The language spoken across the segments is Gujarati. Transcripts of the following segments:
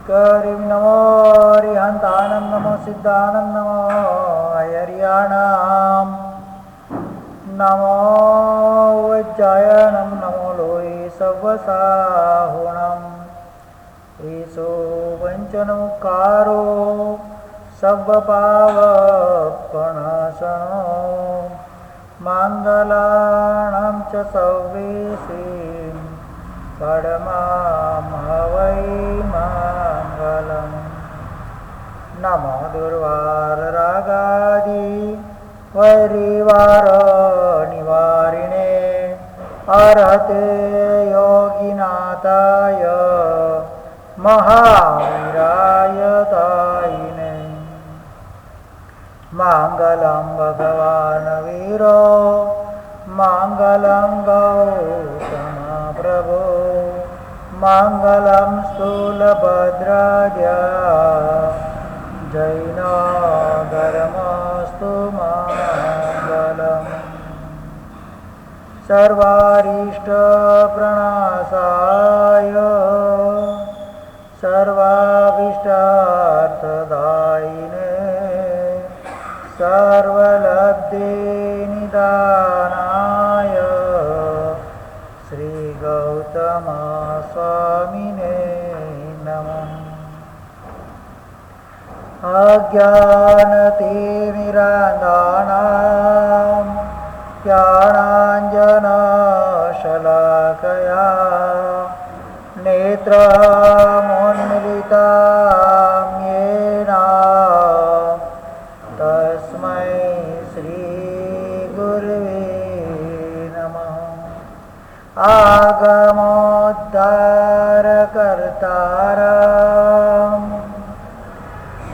કરીમ નમો હરિહંતાનંદ નમો સિદ્ધાનંદ નમો હરિયાણામ નમો વજ્જાયનમ નમો લોહી સવસાહુણમ ઈસો પંચનમુકારો સર્વપાવપણસણો માંગલાણં ચ સવ્વેસીમ પડમામ હવૈ મંગલમ નમો દુર્વાર રાગાદી વૈરીવાર નિવારિણે અર્હતે યોગીનાથાય મહાવીરાય દાયિને મંગલમ ભગવાન વીરો મંગલમ ગૌતમ પ્રભો મંગલમ સ્થૂલભદ્રાદ્યા જૈનો ધર્મસ્તુ મંગલમ સર્વારીષ્ટ પ્રણાશાય સર્વાભીષ્ટાર્થદાયિને સર્વલબ્ધિ નિદાનાય શ્રી ગૌતમ સ્વામિને નમઃ. અજ્ઞાનતિમિરાંધાનાં જ્ઞાનાંજનશલાકયા નેત્રમોન્મિલિતાં યેન તસ્મૈ શ્રી ગુરવે નમઃ. આગમોદ્ધારકર્તારં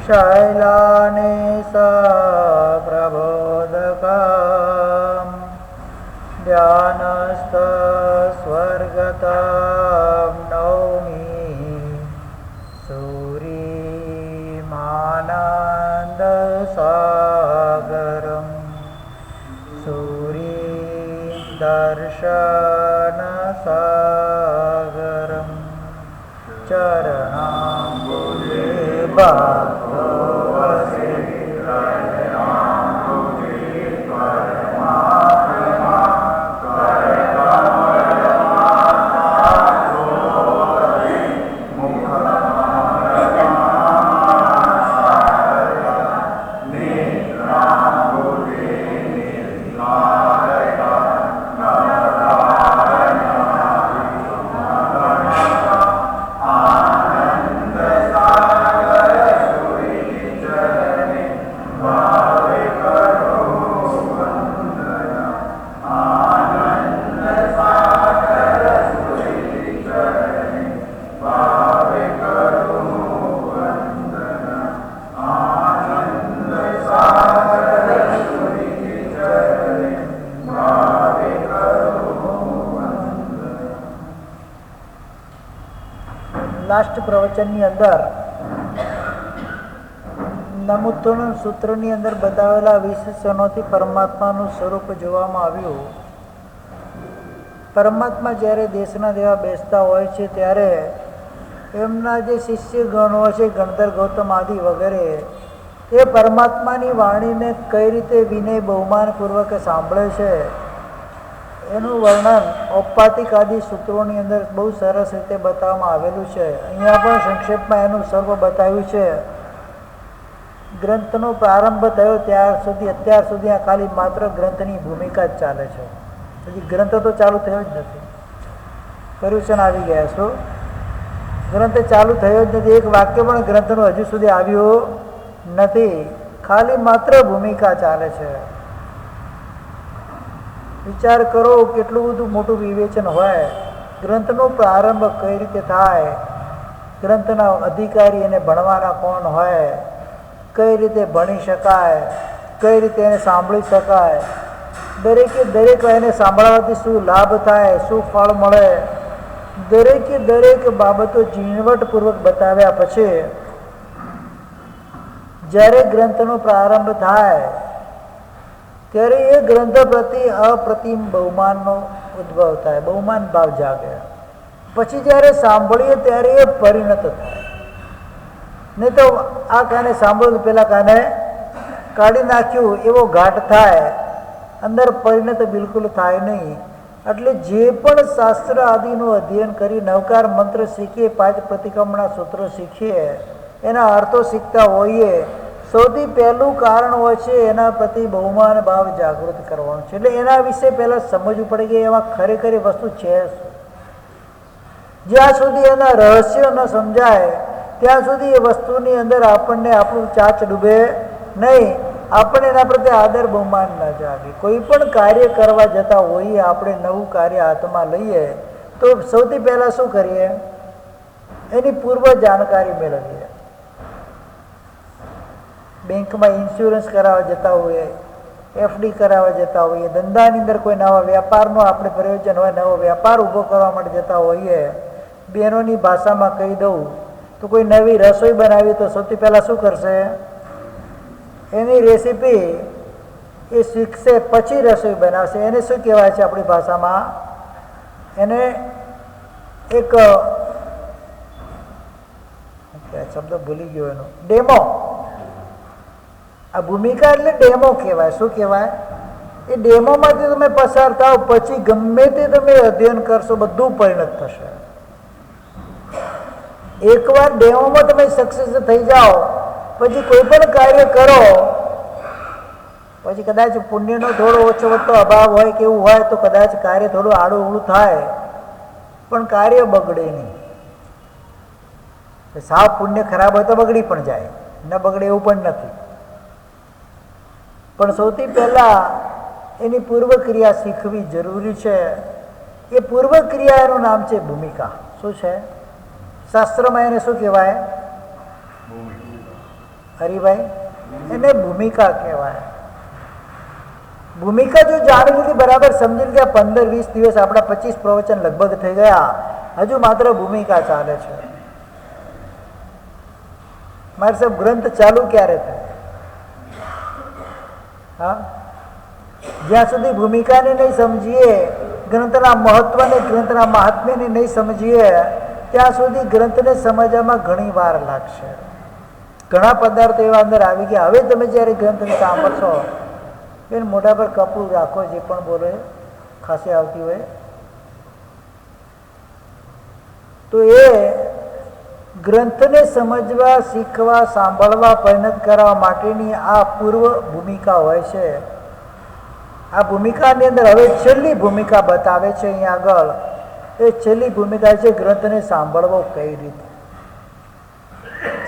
શૈલાનિસપ્રબોધકં ધ્યાનસ્થસ્વર્ગતં નૌમિ સૂરીમાનંદસાગરં સૂરીદર્શનસાગરં ચરણામ્બુજે લાસ્ટ પ્રવચનની અંદર નમૂત્તોનું સૂત્રની અંદર બતાવેલા વિશેષણોથી પરમાત્માનું સ્વરૂપ જોવામાં આવ્યું. પરમાત્મા જ્યારે દેશના દેવા બેસતા હોય છે ત્યારે એમના જે શિષ્ય ગણો છે ગણધર ગૌતમ આદિ વગેરે એ પરમાત્માની વાણીને કઈ રીતે વિનય બહુમાનપૂર્વક સાંભળે છે એનું વર્ણન ઔપાતિક આદિ સૂત્રોની અંદર બહુ સરસ રીતે બતાવવામાં આવેલું છે. અહીંયા પણ સંક્ષેપમાં એનું સર્વ બતાવ્યું છે. ગ્રંથનો પ્રારંભ થયો અત્યાર સુધી આ ખાલી માત્ર ગ્રંથની ભૂમિકા જ ચાલે છે. હજી ગ્રંથ તો ચાલુ થયો જ નથી. પર્યુષણ આવી ગયા છો, ગ્રંથ ચાલુ થયો જ નથી. એક વાક્ય પણ ગ્રંથનું હજુ સુધી આવ્યું નથી. ખાલી માત્ર ભૂમિકા ચાલે છે. વિચાર કરો કેટલું બધું મોટું વિવેચન હોય. ગ્રંથનો પ્રારંભ કઈ રીતે થાય, ગ્રંથના અધિકારી એને ભણવાના કોણ હોય, કઈ રીતે ભણી શકાય, કઈ રીતે એને સાંભળી શકાય, દરેકે દરેક એને સાંભળવાથી શું લાભ થાય, શું ફળ મળે, દરેકે દરેક બાબતો ઝીણવટપૂર્વક બતાવ્યા પછી જ્યારે ગ્રંથનો પ્રારંભ થાય ત્યારે એ ગ્રંથ પ્રતિ અપ્રતિમ બહુમાનનો ઉદ્ભવ થાય, બહુમાન ભાવ જાગે. પછી જ્યારે સાંભળીએ ત્યારે એ પરિણત થાય. નહીં તો આ કાને સાંભળ્યું પેલા કાને કાઢી નાખ્યું એવો ઘાટ થાય, અંદર પરિણત બિલકુલ થાય નહીં. એટલે જે પણ શાસ્ત્ર આદિનું અધ્યયન કરી નવકાર મંત્ર શીખીએ, 5 પ્રતિક્રમણા સૂત્રો શીખીએ, એના અર્થો શીખતા હોઈએ, સૌથી પહેલું કારણ હોય છે એના પ્રતિ બહુમાન ભાવ જાગૃત કરવાનો છે. એટલે એના વિશે પહેલાં સમજવું પડે કે એમાં ખરેખર વસ્તુ છે શું. જ્યાં સુધી એના રહસ્યો ન સમજાય ત્યાં સુધી એ વસ્તુની અંદર આપણને આપણું ચાચ ડૂબે નહીં, આપણે એના પ્રત્યે આદર બહુમાન ન જાગે. કોઈ પણ કાર્ય કરવા જતા હોઈએ, આપણે નવું કાર્ય હાથમાં લઈએ તો સૌથી પહેલાં શું કરીએ? એની પૂર્વ જાણકારી મેળવીએ. બેંકમાં ઇન્સ્યોરન્સ કરાવવા જતા હોઈએ, એફડી કરાવવા જતા હોઈએ, ધંધાની અંદર કોઈ નવા વ્યાપારનો આપણે પ્રયોજન હોય, નવો વ્યાપાર ઊભો કરવા માટે જતા હોઈએ, બહેનોની ભાષામાં કહી દઉં તો કોઈ નવી રસોઈ બનાવી તો સૌથી પહેલાં શું કરશે? એની રેસીપી એ શીખશે, પછી રસોઈ બનાવશે. એને શું કહેવાય છે આપણી ભાષામાં? એને એક શબ્દ ભૂલી ગયો એનો, ડેમો. આ ભૂમિકા એટલે ડેમો કહેવાય. શું કહેવાય? એ ડેમોમાંથી તમે પસાર થાવ પછી ગમે તે તમે અધ્યયન કરશો બધું પરિણત થશે. એકવાર ડેમોમાં તમે સક્સેસ થઈ જાઓ પછી કોઈ પણ કાર્ય કરો, પછી કદાચ પુણ્યનો થોડો ઓછો વધતો અભાવ હોય કે એવું હોય તો કદાચ કાર્ય થોડું આડું અવળું થાય, પણ કાર્ય બગડે નહીં. સાવ પુણ્ય ખરાબ હોય તો બગડી પણ જાય, ન બગડે એવું પણ નથી. પણ સૌથી પહેલાં એની પૂર્વ ક્રિયા શીખવી જરૂરી છે. એ પૂર્વ ક્રિયા એનું નામ છે ભૂમિકા. શું છે? શાસ્ત્રમાં એને શું કહેવાય? હરિભાઈ, એને ભૂમિકા કહેવાય. ભૂમિકા જો જાણી લીધી, બરાબર સમજી લીધી, 15-20 દિવસ આપણા 25 પ્રવચન લગભગ થઈ ગયા, હજુ માત્ર ભૂમિકા ચાલે છે. મારે સાહેબ ગ્રંથ ચાલુ ક્યારે થાય? હા, જ્યાં સુધી ભૂમિકાને નહીં સમજીએ, ગ્રંથના મહત્વને, ગ્રંથના મહાત્મ્યને નહીં સમજીએ, ત્યાં સુધી ગ્રંથને સમજવામાં ઘણી વાર લાગશે. ઘણા પદાર્થો એવા અંદર આવી ગયા. હવે તમે જ્યારે ગ્રંથને સાંભળશો, બેન મોઢા પર કપડું રાખો, જે પણ બોલે ખાંસી આવતી હોય તો એ ગ્રંથને સમજવા, શીખવા, સાંભળવા, પરિણત કરવા માટેની આ પૂર્વ ભૂમિકા હોય છે. આ ભૂમિકાની અંદર હવે છેલ્લી ભૂમિકા બતાવે છે અહીંયા આગળ. એ છેલ્લી ભૂમિકા છે ગ્રંથને સાંભળવો કઈ રીતે.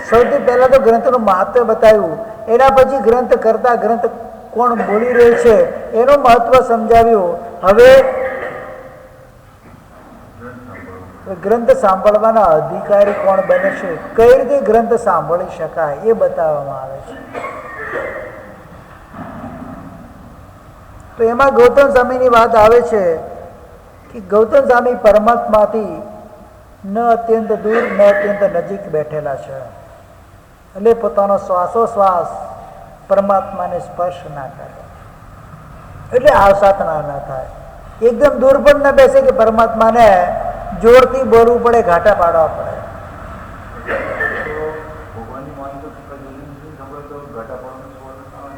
સૌથી પહેલાં તો ગ્રંથનું મહત્વ બતાવ્યું, એના પછી ગ્રંથ કરતા ગ્રંથ કોણ બોલી રહ્યું છે એનું મહત્વ સમજાવ્યું. હવે ગ્રંથ સાંભળવાના અધિકારી કોણ બને છે, કઈ રીતે ગ્રંથ સાંભળી શકાય એ બતાવવામાં આવે છે. તો એમાં ગૌતમ સ્વામીની વાત આવે છે કે ગૌતમ સ્વામી પરમાત્માથી ન અત્યંત દૂર ન અત્યંત નજીક બેઠેલા છે. એટલે પોતાનો શ્વાસોશ્વાસ પરમાત્માને સ્પર્શ ના કરે, એટલે આવસાતના ન થાય. એકદમ દૂર પણ ન બેસે કે પરમાત્માને જોરથી બોલવું પડે, ઘાટા પાડવા પડે.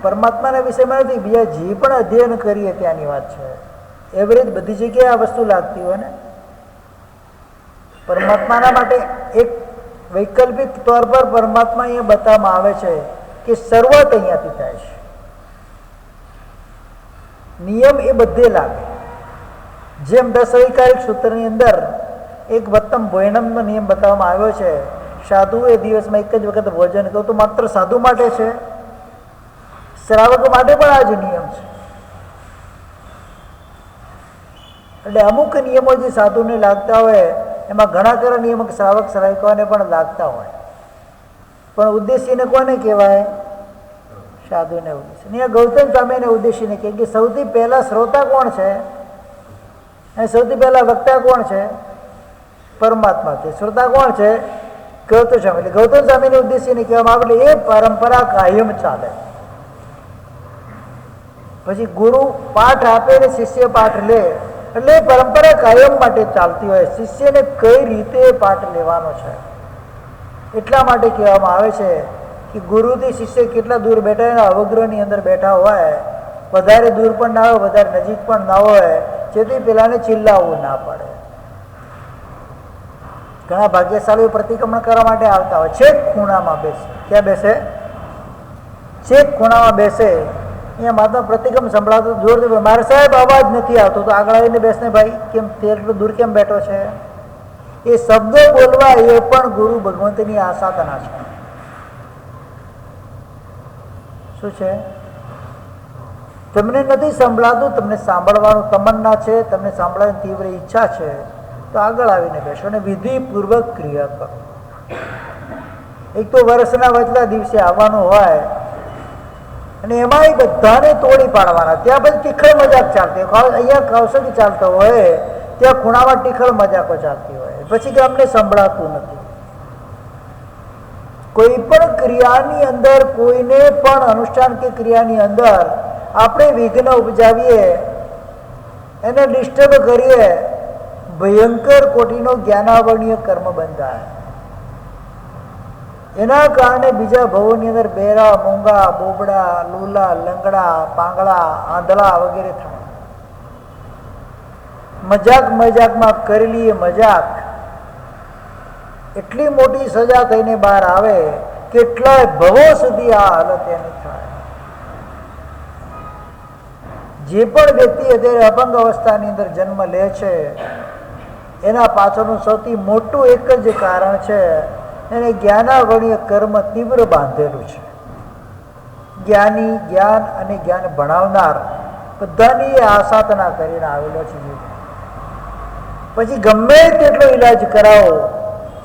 પરમાત્માના વિષયમાં નથી, બીજા જે પણ અધ્યયન કરીએ ત્યાંની વાત છે. એવરેજ બધી જગ્યાએ આ વસ્તુ લાગતી હોય ને. પરમાત્માના માટે એક વૈકલ્પિક તौर પર પરમાત્મા અહીંયા બતાવવામાં આવે છે કે શરૂઆત અહીંયાથી થાય છે. નિયમ એ બધે લાગે. જેમ 10 અધિકારિક સૂત્રની અંદર એક વત્તમ ભોજનમનો નિયમ બતાવવામાં આવ્યો છે. સાધુએ દિવસમાં એક જ વખત ભોજન કરવું તો માત્ર સાધુ માટે છે, શ્રાવક માટે પણ આ જ નિયમ છે. એટલે અમુક નિયમો જે સાધુને લાગતા હોય એમાં ઘણા ખરા નિયમો શ્રાવક શ્રાવિકાઓને પણ લાગતા હોય, પણ ઉદ્દેશીને કોને કહેવાય? સાધુને ઉદ્દેશી. અહીંયા ગૌતમ સ્વામીને ઉદ્દેશીને કહે કે સૌથી પહેલા શ્રોતા કોણ છે અને સૌથી પહેલા વક્તા કોણ છે? પરમાત્મા છે. શ્રોતા કોણ છે? ગૌતમ સ્વામી. એટલે ગૌતમ સ્વામીને ઉદ્દેશીને કહેવામાં આવે એ પરંપરા કાયમ ચાલે. પછી ગુરુ પાઠ આપે ને શિષ્ય પાઠ લે, એટલે પરંપરા કાયમ માટે ચાલતી હોય. શિષ્યને કઈ રીતે પાઠ લેવાનો છે એટલા માટે કહેવામાં આવે છે કે ગુરુથી શિષ્ય કેટલા દૂર બેઠા એના અવગ્રહની અંદર બેઠા હોય, વધારે દૂર પણ ના હોય, વધારે નજીક પણ ના હોય, જેથી પેલાને ચિલ્લાવવું ના પડે. ઘણા ભાગ્યશાળીઓ પ્રતિક્રમણ કરવા માટે આવતા હોય, છેક ખૂણામાં બેસે. ક્યાં બેસે? છેક ખૂણામાં બેસે. અહીંયા માતા પ્રતિક્રમ સંભળાતો જોર, મારે સાહેબ અવાજ નથી આવતો, તો આગળ આવીને બેસને ભાઈ, કેમ તે એટલું દૂર કેમ બેઠો છે? એ શબ્દો બોલવા એ પણ ગુરુ ભગવંતની આસાધના છે. શું છે? તમને નથી સંભળાતું, તમને સાંભળવાનું તમન્ના છે, તમને સાંભળવાની તીવ્ર ઈચ્છા છે, તો આગળ આવીને બેસો અને વિધિપૂર્વક ક્રિયા કરો. એક તો વર્ષના વચલા દિવસે આવવાનું હોય અને એમાંય બધાને તોડી પાડવાના. ત્યાં પછી ટીખળ મજાક ચાલતી હોય, અહીંયા કૌશલ્ય ચાલતો હોય, ત્યાં ખૂણામાં ટીખળ મજાકો ચાલતી હોય, પછી કે અમને સંભળાતું નથી. કોઈ પણ ક્રિયાની અંદર, કોઈને પણ અનુષ્ઠાન કે ક્રિયાની અંદર આપણે વિઘ્ન ઉપજાવીએ, એને ડિસ્ટર્બ કરીએ, ભયંકર કોટીનો જ્ઞાનાવરણીય કર્મ બંધાય. એના કારણે બીજા ભવોની અંદર બેરા, મૂંગા, બોબડા, લૂલા, લંગડા, પાંગડા, આંધળા વગેરે થાય. મજાકમાં કરેલી એ મજાક એટલી મોટી સજા થઈને બહાર આવે, કેટલાય ભવો સુધી આ હાલત એની થાય. જે પણ વ્યક્તિ અત્યારે અપંગ અવસ્થાની અંદર જન્મ લે છે, એના પાછળનું સૌથી મોટું એક જ કારણ છે, એને જ્ઞાનાવરણીય કર્મ તીવ્ર બાંધેલું છે. જ્ઞાની, જ્ઞાન અને જ્ઞાન ભણાવનાર બધાની આસાધના કરીને આવેલો છે. પછી ગમે તેટલો ઈલાજ કરાવો,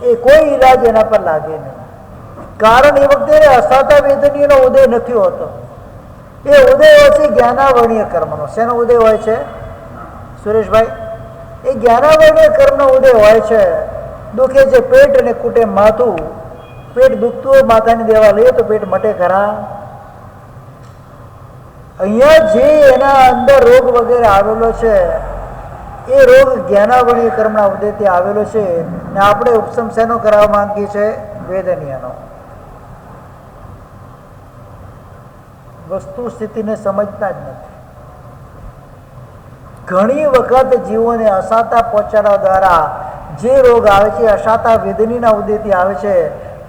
એ કોઈ ઈલાજ એના પર લાગે નહીં. કારણ એ વખતે અસાતા વેદનીનો ઉદય નથી હોતો. એ ઉદય હોય છે જ્ઞાનાવરણીય કર્મનો. શેનો ઉદય હોય છે સુરેશભાઈ? એ જ્ઞાનાવરણીય કર્મનો ઉદય હોય છે. દુખે છે પેટ અને કૂટે માથું. પેટ દુખતું હોય, માથાની દેવા લઈએ તો પેટ મટે ખરા? અહીંયા જે એના અંદર રોગ વગેરે આવેલો છે, એ રોગ જ્ઞાનાવરણીય કર્મના ઉદયથી આવેલો છે. ને આપણે ઉપશમ શેનો કરાવવા માંગીએ છીએ? વેદનીયનો. વસ્તુ સ્થિતિને સમજતા જ નથી. ઘણી વખત જીવોને અસાતા પહોંચાડવા દ્વારા જે રોગ આવે છે, અસાતા વેદનીના ઉદયથી આવે છે.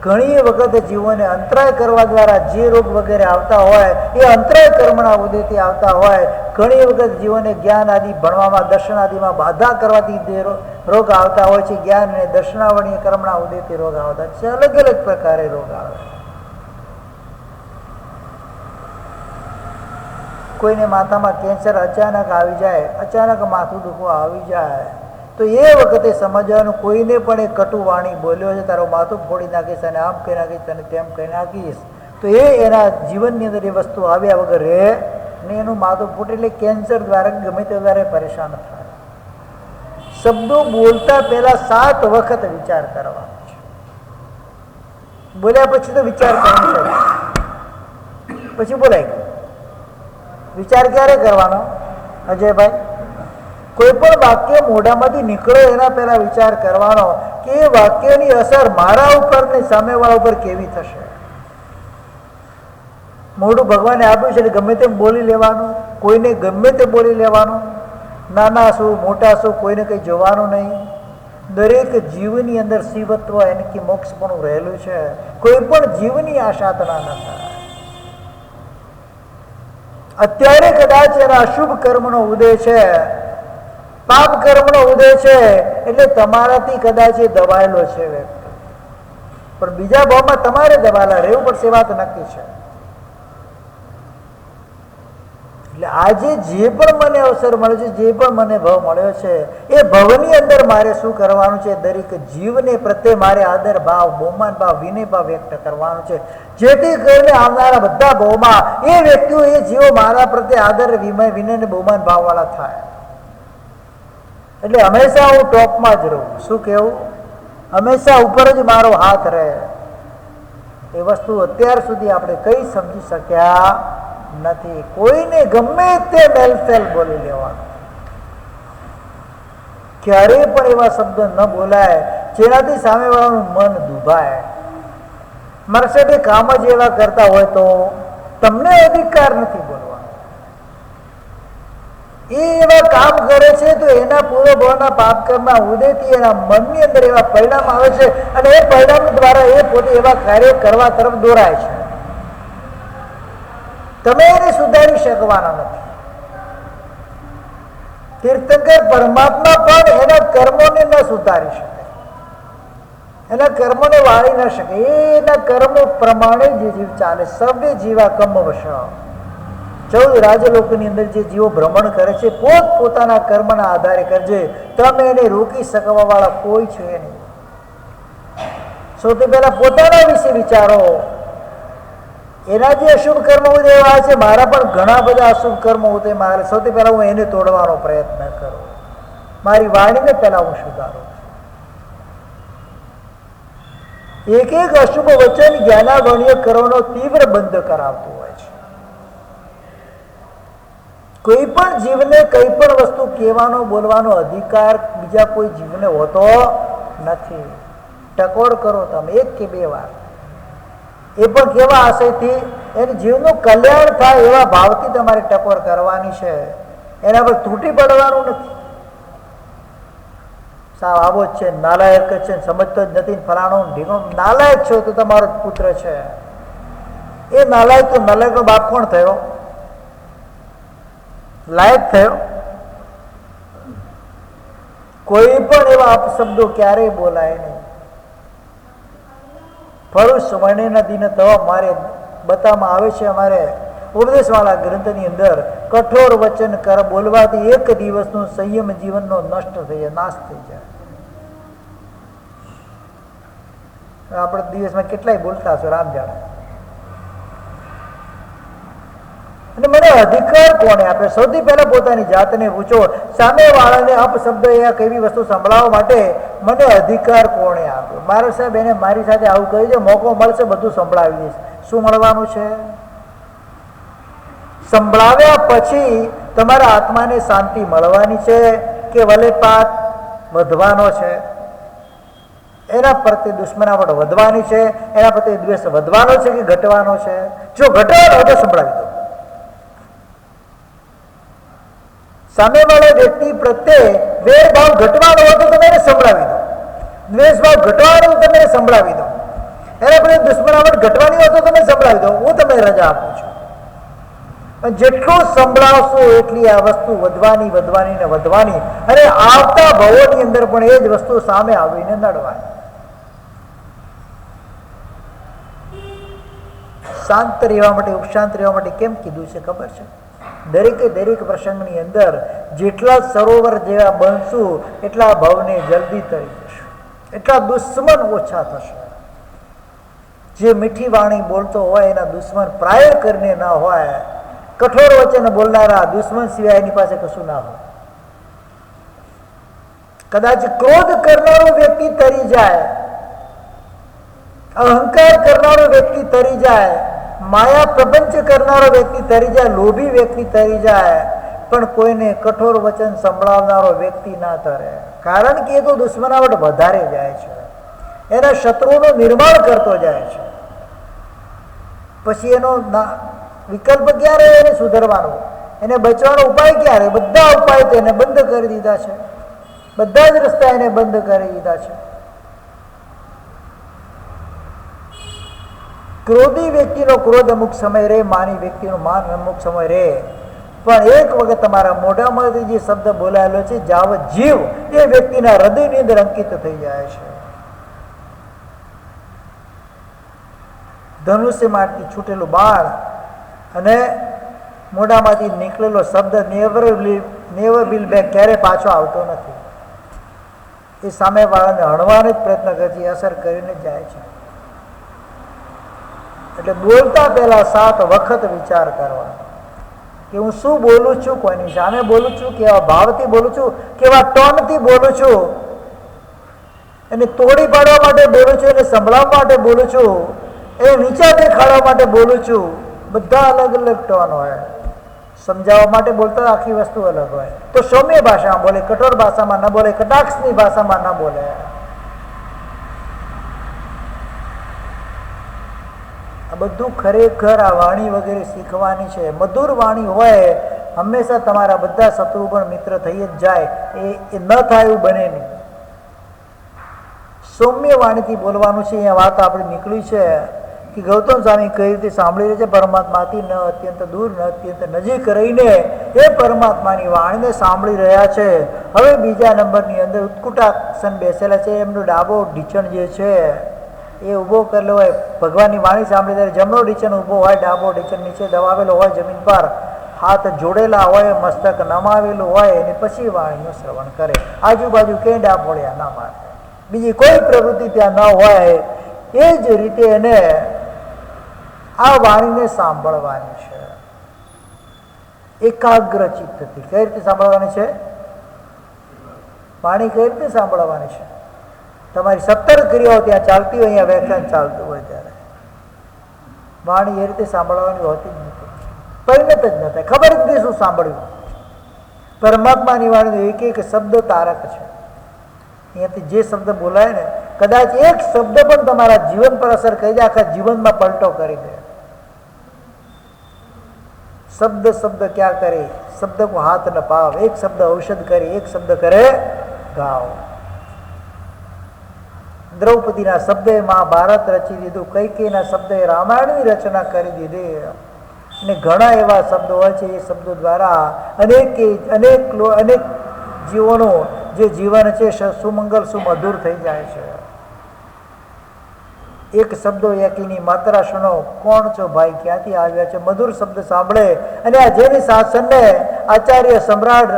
ઘણી વખત જીવોને અંતરાય કરવા દ્વારા જે રોગ વગેરે આવતા હોય, એ અંતરાય કર્મના ઉદયથી આવતા હોય. ઘણી વખત જીવોને જ્ઞાન આદિ ભણવામાં, દર્શન આદિમાં બાધા કરવાથી જે રોગ આવતા હોય છે, જ્ઞાન અને દર્શનાવરણીય કર્મના ઉદયથી રોગ આવતા છે. અલગ અલગ પ્રકારે રોગ આવે. કોઈને માથામાં કેન્સર અચાનક આવી જાય, અચાનક માથું દુખવા આવી જાય, તો એ વખતે સમજવાનું, કોઈને પણ એ કટુ વાણી બોલ્યો છે, તારું માથું ફોડી નાખીશ અને આમ કહી નાખીશ અને તેમ કહી નાખીશ, તો એ એના જીવનની અંદર એ વસ્તુ આવ્યા વગર રહે ને એનું માથું ફૂટે. એટલે કેન્સર દ્વારા ગમે તે દ્વારા પરેશાન થાય. શબ્દો બોલતા પહેલા 7 વખત વિચાર કરવાનો છે. બોલ્યા પછી તો વિચાર કરવાનો છે, પછી બોલાય ગયું. વિચાર ક્યારે કરવાનો અજયભાઈ? કોઈ પણ વાક્ય મોઢામાંથી નીકળે એના પહેલા વિચાર કરવાનો કે એ વાક્યની અસર મારા ઉપર ને સામેવાળા ઉપર કેવી થશે. મોઢું ભગવાને આપ્યું છે એટલે ગમે તેમ બોલી લેવાનું, કોઈને ગમે તે બોલી લેવાનું. નાના શું મોટા શું, કોઈને કંઈ જોવાનું નહીં. દરેક જીવની અંદર શિવત્વ એને કે મોક્ષ પણ રહેલું છે. કોઈ પણ જીવની આ સાધના ન થાય. અત્યારે કદાચ એના અશુભ કર્મનો ઉદય છે, પાપ કર્મનો ઉદય છે, એટલે તમારાથી કદાચ એ દબાયેલો છે વ્યક્તિ, પણ બીજા ભાવમાં તમારે દબાયેલા રહેવું પડશે, વાત નક્કી છે. એટલે આજે જે પણ મને અવસર મળ્યો છે, જે પણ મને ભાવ મળ્યો છે, એ ભાવની અંદર મારે શું કરવાનું છે? દરેક જીવને પ્રત્યે મારે આદર ભાવ, બહુમાન ભાવ, વિનય ભાવ વ્યક્ત કરવાનો છે, જેથી કરીને આવનારા બધા ભાવમાં એ વ્યક્તિઓ, એ જીવો મારા પ્રત્યે આદર, વિનય ને બહુમાન ભાવવાળા થાય. એટલે હંમેશા હું ટોપમાં જ રહું. શું કહેવું? હંમેશા ઉપર જ મારો હાથ રહે. એ વસ્તુ અત્યાર સુધી આપણે કઈ સમજી શક્યા નથી. કોઈને ગમે તે મેલફેલ બોલી લેવાનું. ક્યારેય પણ એવા શબ્દ ન બોલાય જેનાથી સામેવાળાનું મન દુભાય. મારા સાહેબ કામ જ એવા કરતા હોય તો તમને અધિકાર નથી બોલવાનો. એ એવા કામ કરે છે તો એના પૂર્વભાવના પાપ કર્મના ઉદયથી એના મનની અંદર એવા પરિણામ આવે છે અને એ પરિણામ દ્વારા એ પોતે એવા કાર્ય કરવા તરફ દોરાય છે. તમે એને સુધારી શકવાના નથી. તીર્થંકર પરમાત્મા પણ એના કર્મોને ન સુધારી શકે, એના કર્મોને વાળી ન શકે. એના કર્મો પ્રમાણે જે જીવ ચાલે. સર્વે જીવા કર્મ વશ. 14 રાજલોકની અંદર જે જીવો ભ્રમણ કરે છે પોત પોતાના કર્મના આધારે કરજે. તમે એને રોકી શકવા વાળા કોઈ છે નહીં. સૌથી પહેલા પોતાના વિશે વિચારો. એના જે અશુભ કર્મ ઉદય એવા છે, મારા પણ ઘણા બધા અશુભ કર્મ ઉદય. મારે સૌથી પહેલા હું એને તોડવાનો પ્રયત્ન કરું. મારી વાણીને પહેલા હું સુધારું. એક એક અશુભ વચન જ્ઞાનાવર્ણ્ય કરવાનો તીવ્ર બંધ કરાવતું હોય છે. કોઈ પણ જીવને કઈ પણ વસ્તુ કહેવાનો બોલવાનો અધિકાર બીજા કોઈ જીવને હોતો નથી. ટકોર કરો તમે 1 કે 2 વાર, એ પણ કેવા આશયથી એને જીવનું કલ્યાણ થાય એવા ભાવથી તમારે ટકોર કરવાની છે. એના પર તૂટી પડવાનું નથી. સાવ આવો જ છે, નાલાયક જ છે, સમજતો જ નથી, ફલાણો ઢીંગો. નાલાયક છો તો તમારો પુત્ર છે. એ નાલાયક તો નાલાયકનો બાપ કોણ થયો? લાયક થયો? કોઈ પણ એવા અપશબ્દો ક્યારેય બોલાય નહીં. ફરુષ વર્ણેના દિન તવા મારે બતાવવામાં આવે છે અમારે ઉપદેશવાળા ગ્રંથની અંદર. કઠોર વચન કર બોલવાથી 1 દિવસનું સંયમ જીવનનો નષ્ટ થઈ જાય, નાશ થઈ જાય. આપણે દિવસમાં કેટલાય બોલતા હશો, રામ જાણે. અને મને અધિકાર કોણે આપે? સૌથી પહેલા પોતાની જાતને પૂછો. સામેવાળાને અપશબ્દ યા કેવી વસ્તુ સંભળાવવા માટે મને અધિકાર કોણે આપ્યો? મારા સાહેબ એને મારી સાથે આવું કહ્યું છે, મોકો મળશે બધું સંભળાવી દઈશ. શું મળવાનું છે? સંભળાવ્યા પછી તમારા આત્માને શાંતિ મળવાની છે કે વલેપાત વધવાનો છે? એના પ્રત્યે દુશ્મનાવટ વધવાની છે? એના પ્રત્યે દ્વેષ વધવાનો છે કે ઘટવાનો છે? જો ઘટવાનો હોય તો સંભળાવી દો. સામેવાળા વ્યક્તિ પ્રત્યે વેરભાવ ઘટવાનો હોય તો તમે એને સંભળાવી દો. દ્વેષભાવ ઘટવાનો હોય તો તમે સંભળાવી દો. એના પ્રત્યે દુશ્મનાવટ ઘટવાની હોય તો તમે સંભળાવી દો. હું તમને રજા આપું છું. પણ જેટલું સંભળાવશો એટલી આ વસ્તુ વધવાની વધવાની ને વધવાની, અને આવતા ભવોની અંદર પણ એ જ વસ્તુ સામે આવીને નડવાની. શાંત રહેવા માટે, ઉપશાંત રહેવા માટે કેમ કીધું છે ખબર છે? દરેકે દરેક પ્રસંગની અંદર જેટલા સરોવર જેવા બનશું એટલા ભવને જલ્દી તરી જશું, એટલા દુશ્મન ઓછા થશે. જે મીઠી વાણી બોલતો હોય એના દુશ્મન પ્રાય કરીને ના હોય. કઠોર વચન બોલનારા દુશ્મન સિવાય એની પાસે કશું ના હોય. કદાચ ક્રોધ કરનારો વ્યક્તિ તરી જાય, અહંકાર કરનારો વ્યક્તિ તરી જાય, માયા પ્રપંચ કરનારો વ્યક્તિ તરી જાય, લોભી વ્યક્તિ તરી જાય, પણ કોઈને કઠોર વચન સંભળાવનારો વ્યક્તિ ના તરે. કારણ કે એ તો દુશ્મનાવટ વધારે જાય છે, એના શત્રુનું નિર્માણ કરતો જાય છે. પછી એનો વિકલ્પ ક્યારે? એને સુધરવાનો, એને બચવાનો ઉપાય ક્યારે? બધા ઉપાય તો એને બંધ કરી દીધા છે. બધા જ રસ્તા એને બંધ કરી દીધા છે. ક્રોધી વ્યક્તિનો ક્રોધ અમુક સમય રહે, માની વ્યક્તિનો માન અમુક સમય રહે, પણ એક વખત તમારા મોઢામાંથી જે શબ્દ બોલાયેલો છે જાવત જીવ એ વ્યક્તિના હૃદયની અંદર અંકિત થઈ જાય છે. ધનુષ્યમાંથી છૂટેલું બાણ અને મોઢામાંથી નીકળેલો શબ્દ નેવર વિલ બેક, ક્યારે પાછો આવતો નથી. એ સામેવાળાને હણવાનો જ પ્રયત્ન કરે છે, અસર કરીને જાય છે. એટલે બોલતા પહેલા 7 વખત વિચાર કરવાનો કે હું શું બોલું છું, કોઈની સામે બોલું છું, કેવા ભાવથી બોલું છું, કેવા ટોનથી બોલું છું, એને તોડી પાડવા માટે બોલું છું, એને સંભળાવવા માટે બોલું છું, એને નીચા દેખાડવા માટે બોલું છું. બધા અલગ અલગ ટોન હોય. સમજાવવા માટે બોલતા આખી વસ્તુ અલગ હોય. તો સૌમ્ય ભાષામાં બોલે, કઠોર ભાષામાં ન બોલે, કટાક્ષની ભાષામાં ન બોલે. આ બધું ખરેખર આ વાણી વગેરે શીખવાની છે. મધુર વાણી હોય હંમેશા તમારા બધા શત્રુ પણ મિત્ર થઈ જ જાય. એ ન થાય એવું બને નહીં. સૌમ્ય વાણીથી બોલવાનું છે. અહીંયા વાત આપણે નીકળી છે કે ગૌતમ સ્વામી કઈ રીતે સાંભળી રહે છે પરમાત્માથી ન અત્યંત દૂર ન અત્યંત નજીક રહીને એ પરમાત્માની વાણીને સાંભળી રહ્યા છે. હવે બીજા નંબરની અંદર ઉત્કુટાસન બેસેલા છે. એમનો ડાબો ઢીચણ જે છે એ ઊભો કરેલો હોય. ભગવાનની વાણી સાંભળી ત્યારે જમણો ઢીચણ ઊભો હોય, ડાબો ઢીચણ નીચે દબાવેલો હોય જમીન પર, હાથ જોડેલા હોય, મસ્તક નમાવેલું હોય અને પછી વાણીનું શ્રવણ કરે. આજુબાજુ ક્યાંય ડાબોળ્યા ના મારે, બીજી કોઈ પ્રવૃત્તિ ત્યાં ન હોય. એ જ રીતે એને આ વાણીને સાંભળવાની છે એકાગ્ર ચિત્તથી. કઈ રીતે સાંભળવાની છે વાણી? કઈ રીતે સાંભળવાની છે? તમારી 17 ક્રિયાઓ ત્યાં ચાલતી હોય, અહીંયા વ્યાખ્યાન ચાલતું હોય ત્યારે વાણી એ રીતે સાંભળવાની હોતી જ નથી. પરિણત જ ન થાય, ખબર જ નથી શું સાંભળ્યું. પરમાત્માની વાણીનો એક એક શબ્દ તારક છે. અહીંયાથી જે શબ્દ બોલાય ને, કદાચ એક શબ્દ પણ તમારા જીવન પર અસર કરી દે, આખા જીવનમાં પલટો કરી દે. શબ્દ શબ્દ ક્યાં કરે? શબ્દ કો હાથ ન પાવ. એક શબ્દ ઔષધ કરે, એક શબ્દ કરે ગાવ. દ્રૌપદીના શબ્દે મહાભારત રચી દીધું, કૈકેયીના શબ્દે રામાયણની રચના કરી દીધી. અને ઘણા એવા શબ્દો હોય છે, એ શબ્દો દ્વારા અનેક જીવોનું જે જીવન છે સુમંગલ સુમધુર થઈ જાય છે. એક શબ્દો એકીની માત્રા સુનો, કોણ છો ભાઈ, ક્યાંથી આવ્યા છે? મધુર શબ્દ સાંભળે. અને આ જેની શાસનને આચાર્ય સમ્રાટ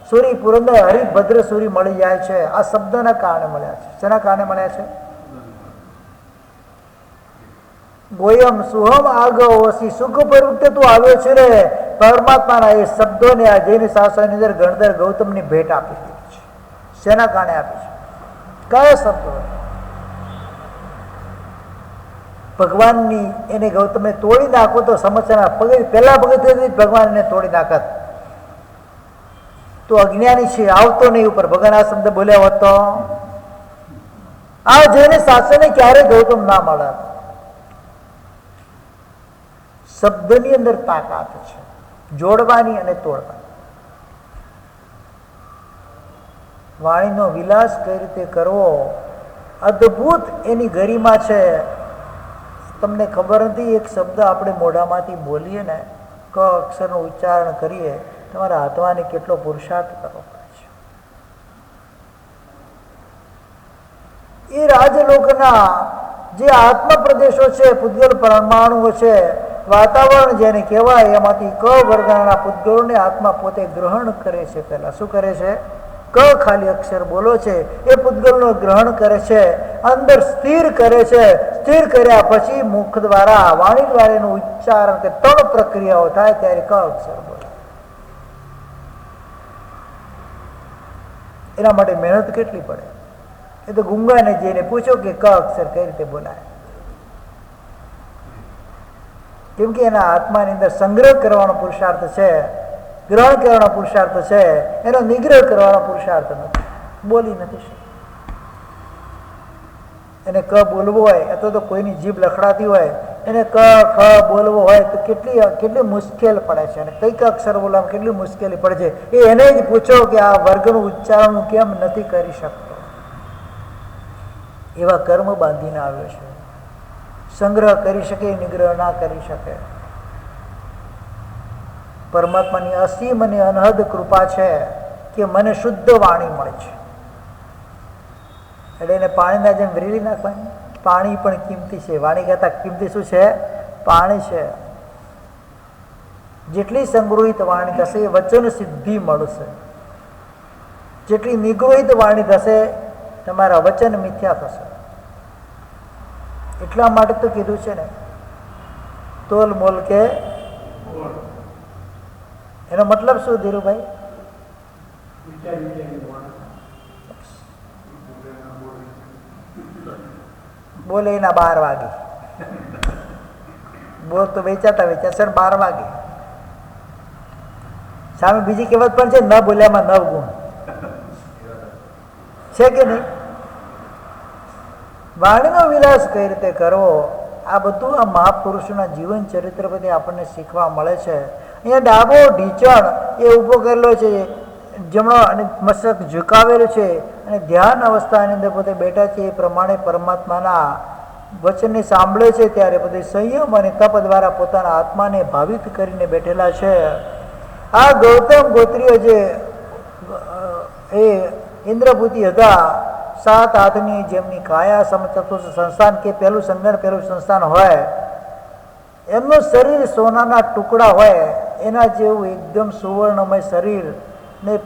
સુરી પુરંદર હરિભદ્ર સુરી મળી જાય છે, આ શબ્દના કારણે મળ્યા છે. શેના કારણે મળ્યા છે? ગોયમ સુહમ આગોસી સુખ પ્રવૃત્તિ તું આવ્યો છે રે. પરમાત્માના એ શબ્દોને આ જૈન શાસનની અંદર ગણધર ગૌતમની ભેટ આપી દીધી છે. શેના કારણે આપી છે? કયા શબ્દો? ભગવાનની એને ગૌતમે તોડી નાખો તો સમસ્યાના પહેલા પગથિયેથી ભગવાન એને તોડી નાખત તો અજ્ઞાની છે, આવતો નહીં ઉપર. ભગવાન આ શબ્દ બોલ્યા હોત તો આ જૈન શાસને ક્યારે ગૌતમ ના મળત. શબ્દની અંદર તાકાત છે, જોડવાની અને તોડવાની. વાણીનો વિલાસ કઈ રીતે કરવો, અદ્ભુત એની ગરિમા છે. તમને ખબર નથી, એક શબ્દ આપણે મોઢામાંથી બોલીએ ને, ક અક્ષરનું ઉચ્ચારણ કરીએ, તમારા આત્માને કેટલો પુરુષાર્થ કરવો પડે છે. એ રાજલોકના જે આત્મ પ્રદેશો છે, પૂતગલ પરમાણુઓ છે, વાતાવરણ જેને કહેવાય, એમાંથી ક વર્ગના પૂતગલોને આત્મા પોતે ગ્રહણ કરે છે. પહેલા શું કરે છે? ક ખાલી અક્ષર બોલો છે, એ પૂતગલનો ગ્રહણ કરે છે, અંદર સ્થિર કરે છે. સ્થિર કર્યા પછી મુખ દ્વારા, વાણી દ્વારા એનું ઉચ્ચારણ કે 3 પ્રક્રિયાઓ થાય ત્યારે ક અક્ષર બોલે. એના માટે મહેનત કેટલી પડે? એ તો ગુંગાને જઈને પૂછો કે ક અક્ષર કઈ રીતે બોલાય. કેમ કે એના આત્માની અંદર સંગ્રહ કરવાનો પુરુષાર્થ છે, ગ્રહણ કરવાનો પુરુષાર્થ છે, એનો નિગ્રહ કરવાનો પુરુષાર્થ નથી. બોલી નથી શકતો. એને ક બોલવો હોય અથવા તો કોઈની જીભ લખડાતી હોય, એને ક ખ બોલવો હોય તો કેટલી મુશ્કેલ પડે છે. અને કઈક અક્ષર બોલવામાં કેટલી મુશ્કેલી પડે છે. એ એને જ પૂછો કે આ વર્ગનું ઉચ્ચારણ હું કેમ નથી કરી શકતો. એવા કર્મ બાંધીને આવ્યો છે. સંગ્રહ કરી શકે, નિગ્રહ ના કરી શકે. પરમાત્માની અસીમ અને અનહદ કૃપા છે કે મને શુદ્ધ વાણી મળે છે. એટલે એને પાણીના જેમ વેરી નાખવાની. પાણી પણ કિંમતી છે. વાણી કરતા કિંમતી શું છે? પાણી છે. જેટલી સંગ્રહિત વાણી થશે એ વચન સિદ્ધિ મળશે. જેટલી નિગૃહિત વાણી થશે તમારા વચન મિથ્યા થશે. એટલા માટે તો કીધું છે ને, તોલ મોલ કે. એનો મતલબ શું ધીરુભાઈ? બોલે એના 12 વાગે. બોલ તો વેચાતા 12 વાગે. સામે બીજી કહેવત પણ છે, ન બોલ્યામાં 9 ગુણ છે કે નહીં? વાણીનો વિલાસ કઈ રીતે કરવો, આ બધું આ મહાપુરુષોના જીવન ચરિત્ર પરથી આપણને શીખવા મળે છે. અહીંયા ડાબો ઢીચણ એ ઊભો કરેલો છે, જમણો અને મસ્તક ઝુકાવેલું છે અને ધ્યાન અવસ્થાની અંદર પોતે બેઠા છે. એ પ્રમાણે પરમાત્માના વચનને સાંભળે છે ત્યારે પોતે સંયમ અને તપ દ્વારા પોતાના આત્માને ભાવિત કરીને બેઠેલા છે. આ ગૌતમ ગોત્રીય જે એ ઇન્દ્રભૂતિ હતા, 7 હાથની જેમની કાયા સમચતુર્થ સંસ્થાન કે પહેલું સંગણ પહેલું સંસ્થાન હોય, એમનું શરીર સોનાના ટુકડા હોય એના જેવું એકદમ સુવર્ણમય શરીર ને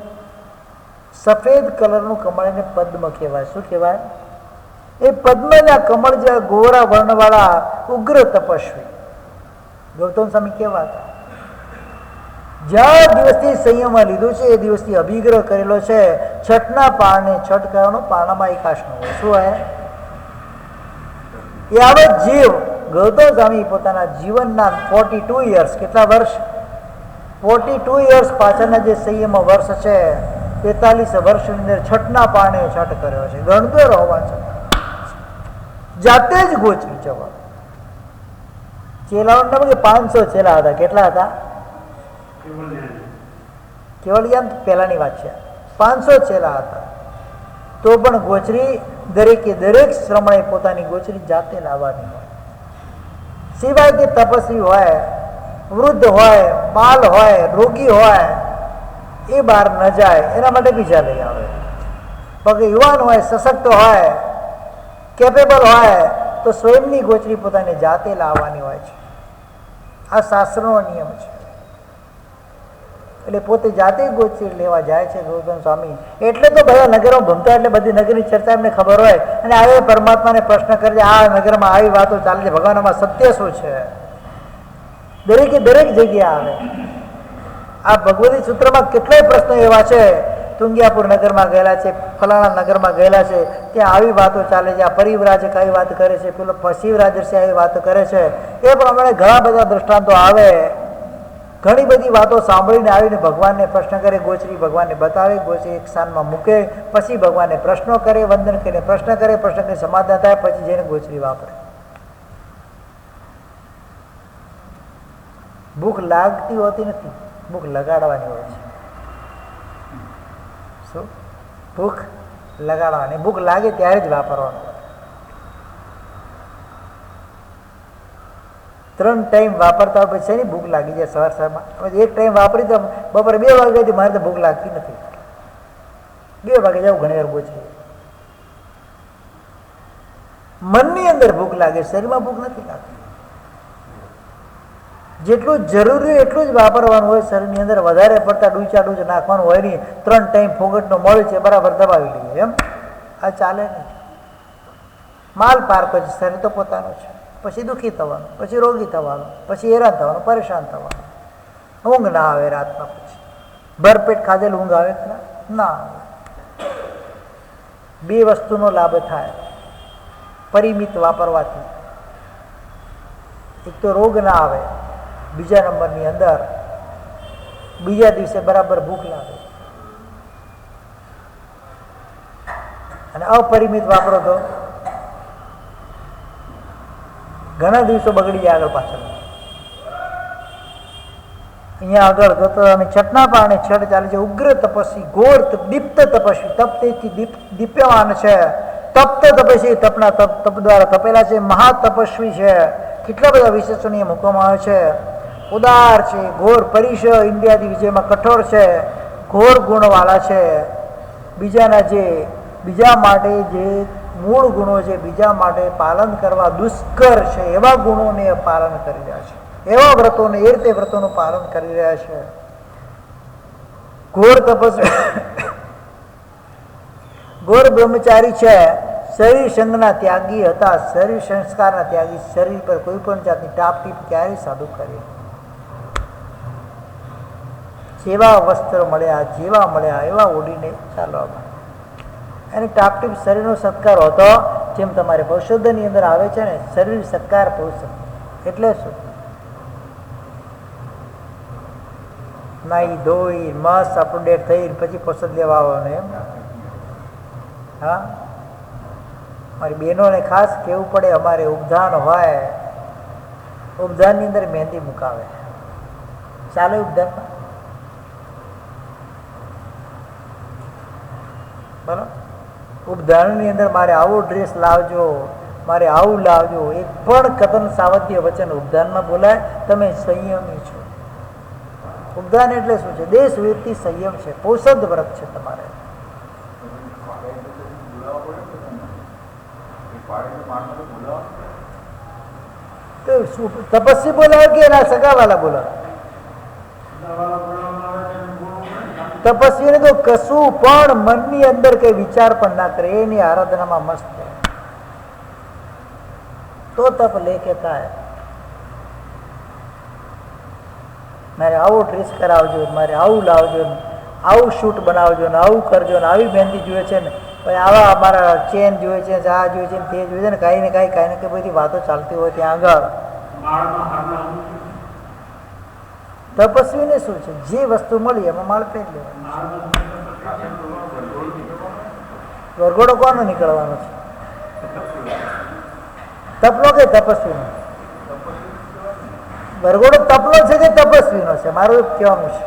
સફેદ કલરનું કમળ, એને પદ્મ કહેવાય. શું કહેવાય? એ પદ્મના કમળ જે ગોરા વર્ણવાળા ઉગ્ર તપસ્વી ગૌતમ સ્વામી કેવા હતા? જ્યાં દિવસથી સંયમ લીધું છે એ દિવસથી અભિગ્રહ કરેલો છે. છઠના પારણે છઠ કરવાનો પારણામાં એકાશનો હોય. શું હોય? એ આવે જીવ ગૌતમ સ્વામી પોતાના જીવનના 42 યર્સ, કેટલા વર્ષ? 42 યર્સ પાછળના જે સંયમ વર્ષ છે, 43 વર્ષની અંદર છઠના પારણે છઠ કર્યો છે. ગણતર હોવા છતાં જાતે જ ગોચવી જવા. ચેલાઓના 500 ચેલા હતા. કેટલા હતા? કેવલિયાન પહેલાની વાત છે. 500 ચેલા હતા તો પણ ગોચરી દરેકે દરેક શ્રમણે પોતાની ગોચરી જાતે લાવવાની હોય. સિવાય કે તપસ્વી હોય, વૃદ્ધ હોય, બાલ હોય, રોગી હોય, એ બહાર ન જાય, એના માટે બીજા લઈ આવે. પગ યુવાન હોય, સશક્ત હોય, કેપેબલ હોય તો સ્વયંની ગોચરી પોતાને જાતે લાવવાની હોય છે. આ શાસ્ત્રનો નિયમ છે. એટલે પોતે જાતે ગોચરી લેવા જાય છે ગૌતમ સ્વામી. એટલે તો બધા નગરો ભમતા, એટલે બધી નગરની ચર્ચા એમને ખબર હોય અને આવે પરમાત્માને પ્રશ્ન કરે છે, આ નગરમાં આવી વાતો ચાલે છે, ભગવાનમાં સત્ય શું છે? દરેકે દરેક જગ્યાએ આવે. આ ભગવતી સૂત્રમાં કેટલાય પ્રશ્નો એવા છે. તુંગિયાપુર નગરમાં ગયેલા છે, ફલાણા નગરમાં ગયેલા છે, ત્યાં આવી વાતો ચાલે છે, આ પરિવ્રાજક આવી વાત કરે છે, પેલો શિવરાજર્ષિ આવી વાતો કરે છે. એ પ્રમાણે ઘણા બધા દૃષ્ટાંતો આવે. ઘણી બધી વાતો સાંભળીને આવીને ભગવાનને પ્રશ્ન કરે, ગોચરી ભગવાનને બતાવે, ગોચરી એક સ્થાનમાં મૂકે, પછી ભગવાનને પ્રશ્નો કરે, વંદન કરીને પ્રશ્ન કરે, પ્રશ્ન કરીને સમાધાન થાય, પછી જઈને ગોચરી વાપરે. ભૂખ લાગતી હોતી નથી, ભૂખ લગાડવાની હોય છે. શું? ભૂખ લગાડવાની. ભૂખ લાગે ત્યારે જ વાપરવાનું. 3 ટાઈમ વાપરતા હોય પછી ભૂખ લાગી જાય. સવારમાં એક ટાઈમ વાપરી તો બપોરે 2 વાગ્યાથી મારે તો ભૂખ લાગતી નથી. 2 વાગે જાવ ઘણી વાર ગોચરી. મનની અંદર ભૂખ લાગે, શરીરમાં ભૂખ નથી લાગતી. જેટલું જરૂરી એટલું જ વાપરવાનું હોય. શરીરની અંદર વધારે પડતા ડૂચા ડૂચ નાખવાનું હોય નહીં. 3 ટાઈમ ફોગટનો મળે છે, બરાબર દબાવી લઈએ, એમ આ ચાલે નહીં. માલ પાર પછી શરીર તો પોતાનું છે. પછી દુઃખી થવાનું, પછી રોગી થવાનું, પછી હેરાન થવાનું, પરેશાન થવાનું. ઊંઘ ના આવે રાતમાં. પછી ભરપેટ ખાધેલું ઊંઘ આવે ના આવે. 2 વસ્તુનો લાભ થાય પરિમિત વાપરવાથી. એક તો રોગ ના આવે, બીજા નંબરની અંદર બીજા દિવસે બરાબર ભૂખ લાગે. અને અપરિમિત વાપરો તો ઘણા દિવસો બગડી જાય આગળ પાછળ. અહીંયા આગળ તો અમે છઠના પારણે છઠ ચાલે છે. ઉગ્ર તપસ્વી, ઘોર દીપ્ત તપસ્વી, તપથી દીપ્યમાન છે. તપ્ત તપસ્વી, તપના તપ દ્વારા તપેલા છે. મહાતપસ્વી છે. કેટલા બધા વિશેષોને મૂકવામાં આવે છે. ઉદાર છે, ઘોર પરિશ, ઇન્દ્રિયાદી વિજયમાં કઠોર છે, ઘોર ગુણવાળા છે. બીજા માટે જે મૂળ ગુણો છે, બીજા માટે પાલન કરવા દુષ્કર છે, એવા ગુણોને પાલન કરી રહ્યા છે. એવા વ્રતોને એ રીતે વ્રતોનું પાલન કરી રહ્યા છે. ઘોર તપસ્વી, ઘોર બ્રહ્મચારી છે. શરીર સંગના ત્યાગી હતા, શરીર સંસ્કારના ત્યાગી. શરીર પર કોઈ પણ જાતની ટાપ ટીપ ક્યારેય સાધુ કરી. જેવા વસ્ત્ર મળ્યા, જેવા મળ્યા એવા ઓઢીને ચાલવા. અને ટાપટીપ શરીરનો સત્કાર હોતો, જેમ તમારે પૌષોધની અંદર આવે છે ને, શરીર સત્કાર પૌષ. એટલે શું? નાઈ ધોઈ મસ્ત અપડેટ થઈ પછી પસંદ લેવા આવવાનું એમ. હા, મારી બહેનોને ખાસ કહેવું પડે, અમારે ઉપધાન હોય ઉપધાનની અંદર મહેંદી મુકાવે, ચાલે ઉપધાનમાં? બરાબર. ઉપધાનની અંદર મારે આવો ડ્રેસ લાવજો, મારે આવું લાવજો, એક પણ કથન સાવધ્ય વચન ઉપધાનમાં બોલાય. તમે સંયમી છો. ઉપધાન એટલે શું છે? દેશ વૃત્તિ સંયમ છે, પોષદ વ્રત છે. તમારે તો શું તપસ્વી બોલાવે કે એના સગાવાલા બોલાવે? તપસ્વીને તો કશું પણ મનની અંદર કઈ વિચાર પણ ના કરે, એની આરાધનામાં મસ્ત તો તપ લેખે થાય. મારે આવો ડ્રેસ કરાવજો, મારે આવું લાવજો, આવું શૂટ બનાવજો ને આવું કરજો ને આવી મહેંદી જોઈએ છે ને પછી આવા અમારા ચેન જોઈએ છે, આ જોઈએ છે, તે જોઈએ છે ને કાંઈ ને કાંઈ બધી વાતો ચાલતી હોય ત્યાં આગળ. તપસ્વીને શું છે? જે વસ્તુ મળી એમાં માળ પહેરી લેવાની. વરઘોડો કોનો નીકળવાનો છે? તપલો કે તપસ્વીનો? વરઘોડો તપલો છે કે તપસ્વીનો છે? મારું એવું કહેવાનું છે.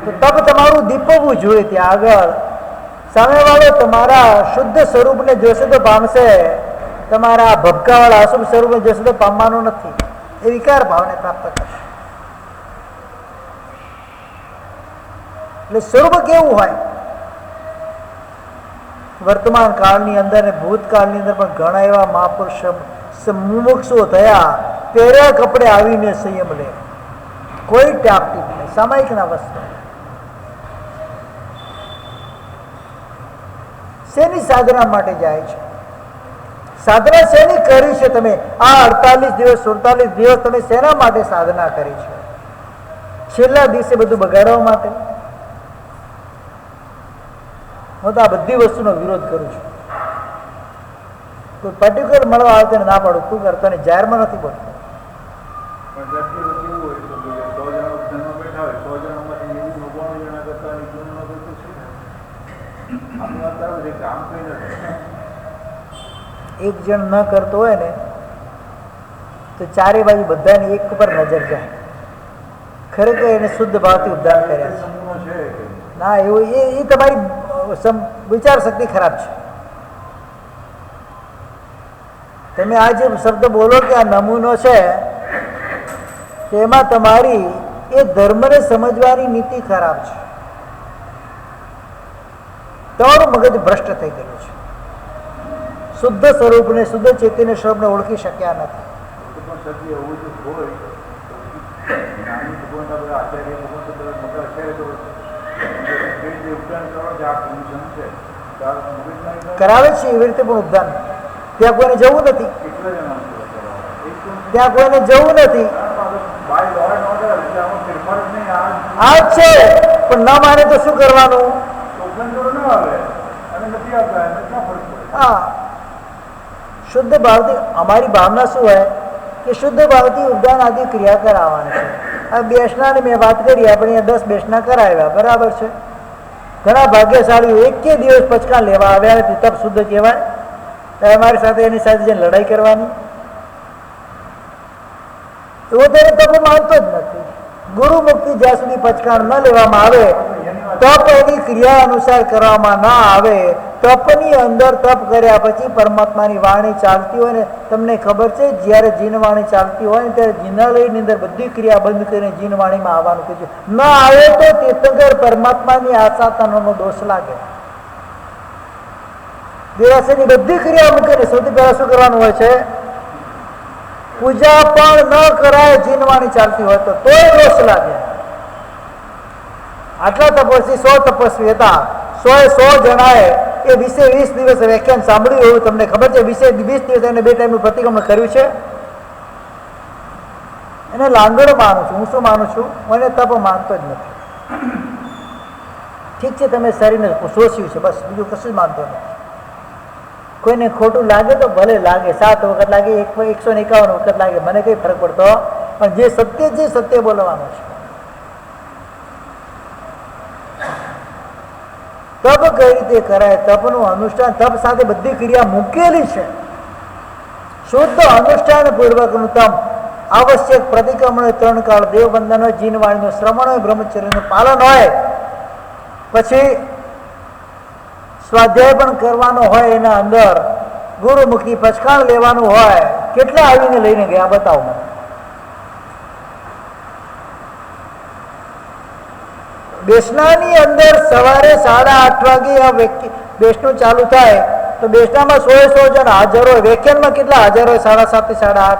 તો તપ તમારું દીપવવું જોઈએ ત્યાં આગળ. સામેવાળો તમારા શુદ્ધ સ્વરૂપને જોશે તો પામશે, તમારા ભબકાવાળા અશુભ સ્વરૂપને જોશે તો પામવાનું નથી. એ વિકાર ભાવને પ્રાપ્ત કરશે. એટલે સ્વરૂપ કેવું હોય? વર્તમાન કાળની અંદર ને ભૂતકાળની અંદર પણ ઘણા એવા મહાપુરુષ મુમુક્ષુઓ થયા, પહેર્યા કપડે આવીને સંયમ લે, કોઈ ટાપટીપ નહીં, સામાયિકના વસ્તુ. શેની સાધના માટે જાય છે? સાધના શેની કરી છે તમે? આ 48 દિવસ 47 દિવસ તમે શેના માટે સાધના કરી છે? છેલ્લા દિવસે બધું બગાડવા માટે? હું તો આ બધી વસ્તુનો વિરોધ કરું છું. કોઈ પર્ટિક્યુલર મળવા આવે તેને ના પાડું, તું કરતો ને જાહેરમાં નથી બોલતો. એક જણ ન કરતો હોય ને તો ચારે બાજુ બધાની એક પર નજર જાય. ખરેખર એને શુદ્ધ ભાવથી ઉદ્ધાર કર્યા છે. ના, એવું એ તમારી વિચાર શક્તિ ખરાબ છે. તમે આ જે શબ્દ બોલો કે આ નમૂનો છે, તેમાં તમારી એ ધર્મને સમજવાની નીતિ ખરાબ છે. તમારું મગજ ભ્રષ્ટ થઈ ગયું છે. શુદ્ધ સ્વરૂપને, શુદ્ધ ચેતન્ય સ્વરૂપને ઓળખી શક્યા નથી. કરાવે છે એવી રીતે પણ ઉપદાન. ત્યાં કોઈને જવું નથી, ત્યાં કોઈને જવું નથી. આ છે પણ ના માને તો શું કરવાનું? હા, શુદ્ધ ભાવથી અમારી ભાવના શું હોય કે શુદ્ધ ભાવથી ઉદ્દાન આદિ ક્રિયા કરાવવાની છે. આ બેસનાની મેં વાત કરી, આપણે 10 બેસના કરાવ્યા, બરાબર છે. ઘણા ભાગ્યશાળીઓ એક કે દિવસ પચકા લેવા આવ્યા નથી, તપ શુદ્ધ કહેવાય. અમારી સાથે એની સાથે જઈને લડાઈ કરવાની, એવો તેને તપ માનતો જ નથી. ગુરુ મુક્તિ જ્યાં સુધી પચકાણ ન લેવામાં આવે, તપ એની ક્રિયા અનુસાર કરવામાં ના આવે, તપની અંદર તપ કર્યા પછી પરમાત્માની વાણી ચાલતી હોય ને, તમને ખબર છે જ્યારે જીનવાણી ચાલતી હોય ને ત્યારે જીનાલયની અંદર બધી ક્રિયા બંધ કરીને જીનવાણીમાં આવવાનું કીધું. ન આવે તો તીર્થંકર પરમાત્માની આસાતનનો દોષ લાગે. દેવાસની બધી ક્રિયા મૂકીને સૌથી પહેલા શું કરવાનું હોય છે? પૂજા પણ ન કરાય, જીનવાણી ચાલતી હોય તો તોય દોષ લાગે. આટલા તપસ્વી 100 તપસ્વી હતા, 100 જણાએ એ 20 દિવસ વ્યાખ્યાન સાંભળ્યું એવું તમને ખબર છે? 20 દિવસ એને 2 ટાઈમનું પ્રતિક્રમણ કર્યું છે. એને લાંગડ માનું છું. હું શું માનું છું? હું એને તપ માનતો જ નથી. ઠીક છે, તમે શરીરને શોષ્યું છે, બસ, બીજું કશું જ માનતો નથી. કોઈને ખોટું લાગે તો ભલે લાગે, 7 વખત લાગે, 151 વખત લાગે, મને કઈ ફરક પડતો. પણ જે સત્ય છે સત્ય બોલવાનું છે. તપ કઈ રીતે કરાય? તપનું અનુષ્ઠાન, તપ સાથે બધી ક્રિયા મૂકેલી છે. શુદ્ધ અનુષ્ઠાન પૂર્વકનું તમ આવશ્યક પ્રતિક્રમણ 3 કાળ દેવબંધન હોય, જીનવાણીનું શ્રવણ હોય, બ્રહ્મચર્યનું પાલન હોય, પછી સ્વાધ્યાય પણ કરવાનો હોય, એના અંદર ગુરુમુખી પચકાણ લેવાનું હોય. કેટલા આવીને લઈને ગયા બતાવો મને. બેસનાની અંદર સવારે 8:30 વાગે આ બેસનું ચાલુ થાય તો બેસનામાં 100 જણ હાજર હોય. વ્યાખ્યાનમાં કેટલા હાજર હોય? 7:30 થી 8:30.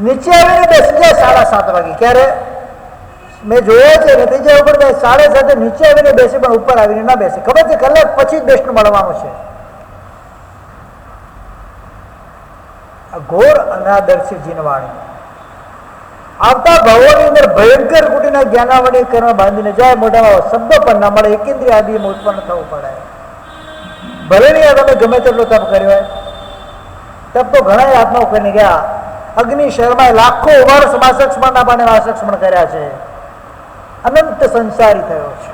નીચે આવીને બેસી જાય 7:30 વાગે. ક્યારે મેં જોયા છે નથી જાય ઉપર 7:30 નીચે આવીને બેસે, પણ ઉપર આવીને ના બેસે. ખબર છે કલાક પછી જ બેસનું મળવાનું છે. ઘોર અનાદર્શી જીનવાણી આવતા ભાવોની અંદર ભયંકર કુટીના જ્ઞાનાવળી કર્મ બાંધીને જાય. મોઢામાં શબ્દ પણ ના મળે, એકેન્દ્રિય આદિમાં ઉત્પન્ન થવું પડે. ભલે નહીં તમે ગમે તેટલો તપ કર્યો હોય, તપ તો ઘણા આત્માઓ કરીને ગયા. અગ્નિ શર્માએ લાખો વર્ષ માસક્ષમણના પાને માસક્ષમણ કર્યા છે. અનંત સંસારી થયો છે.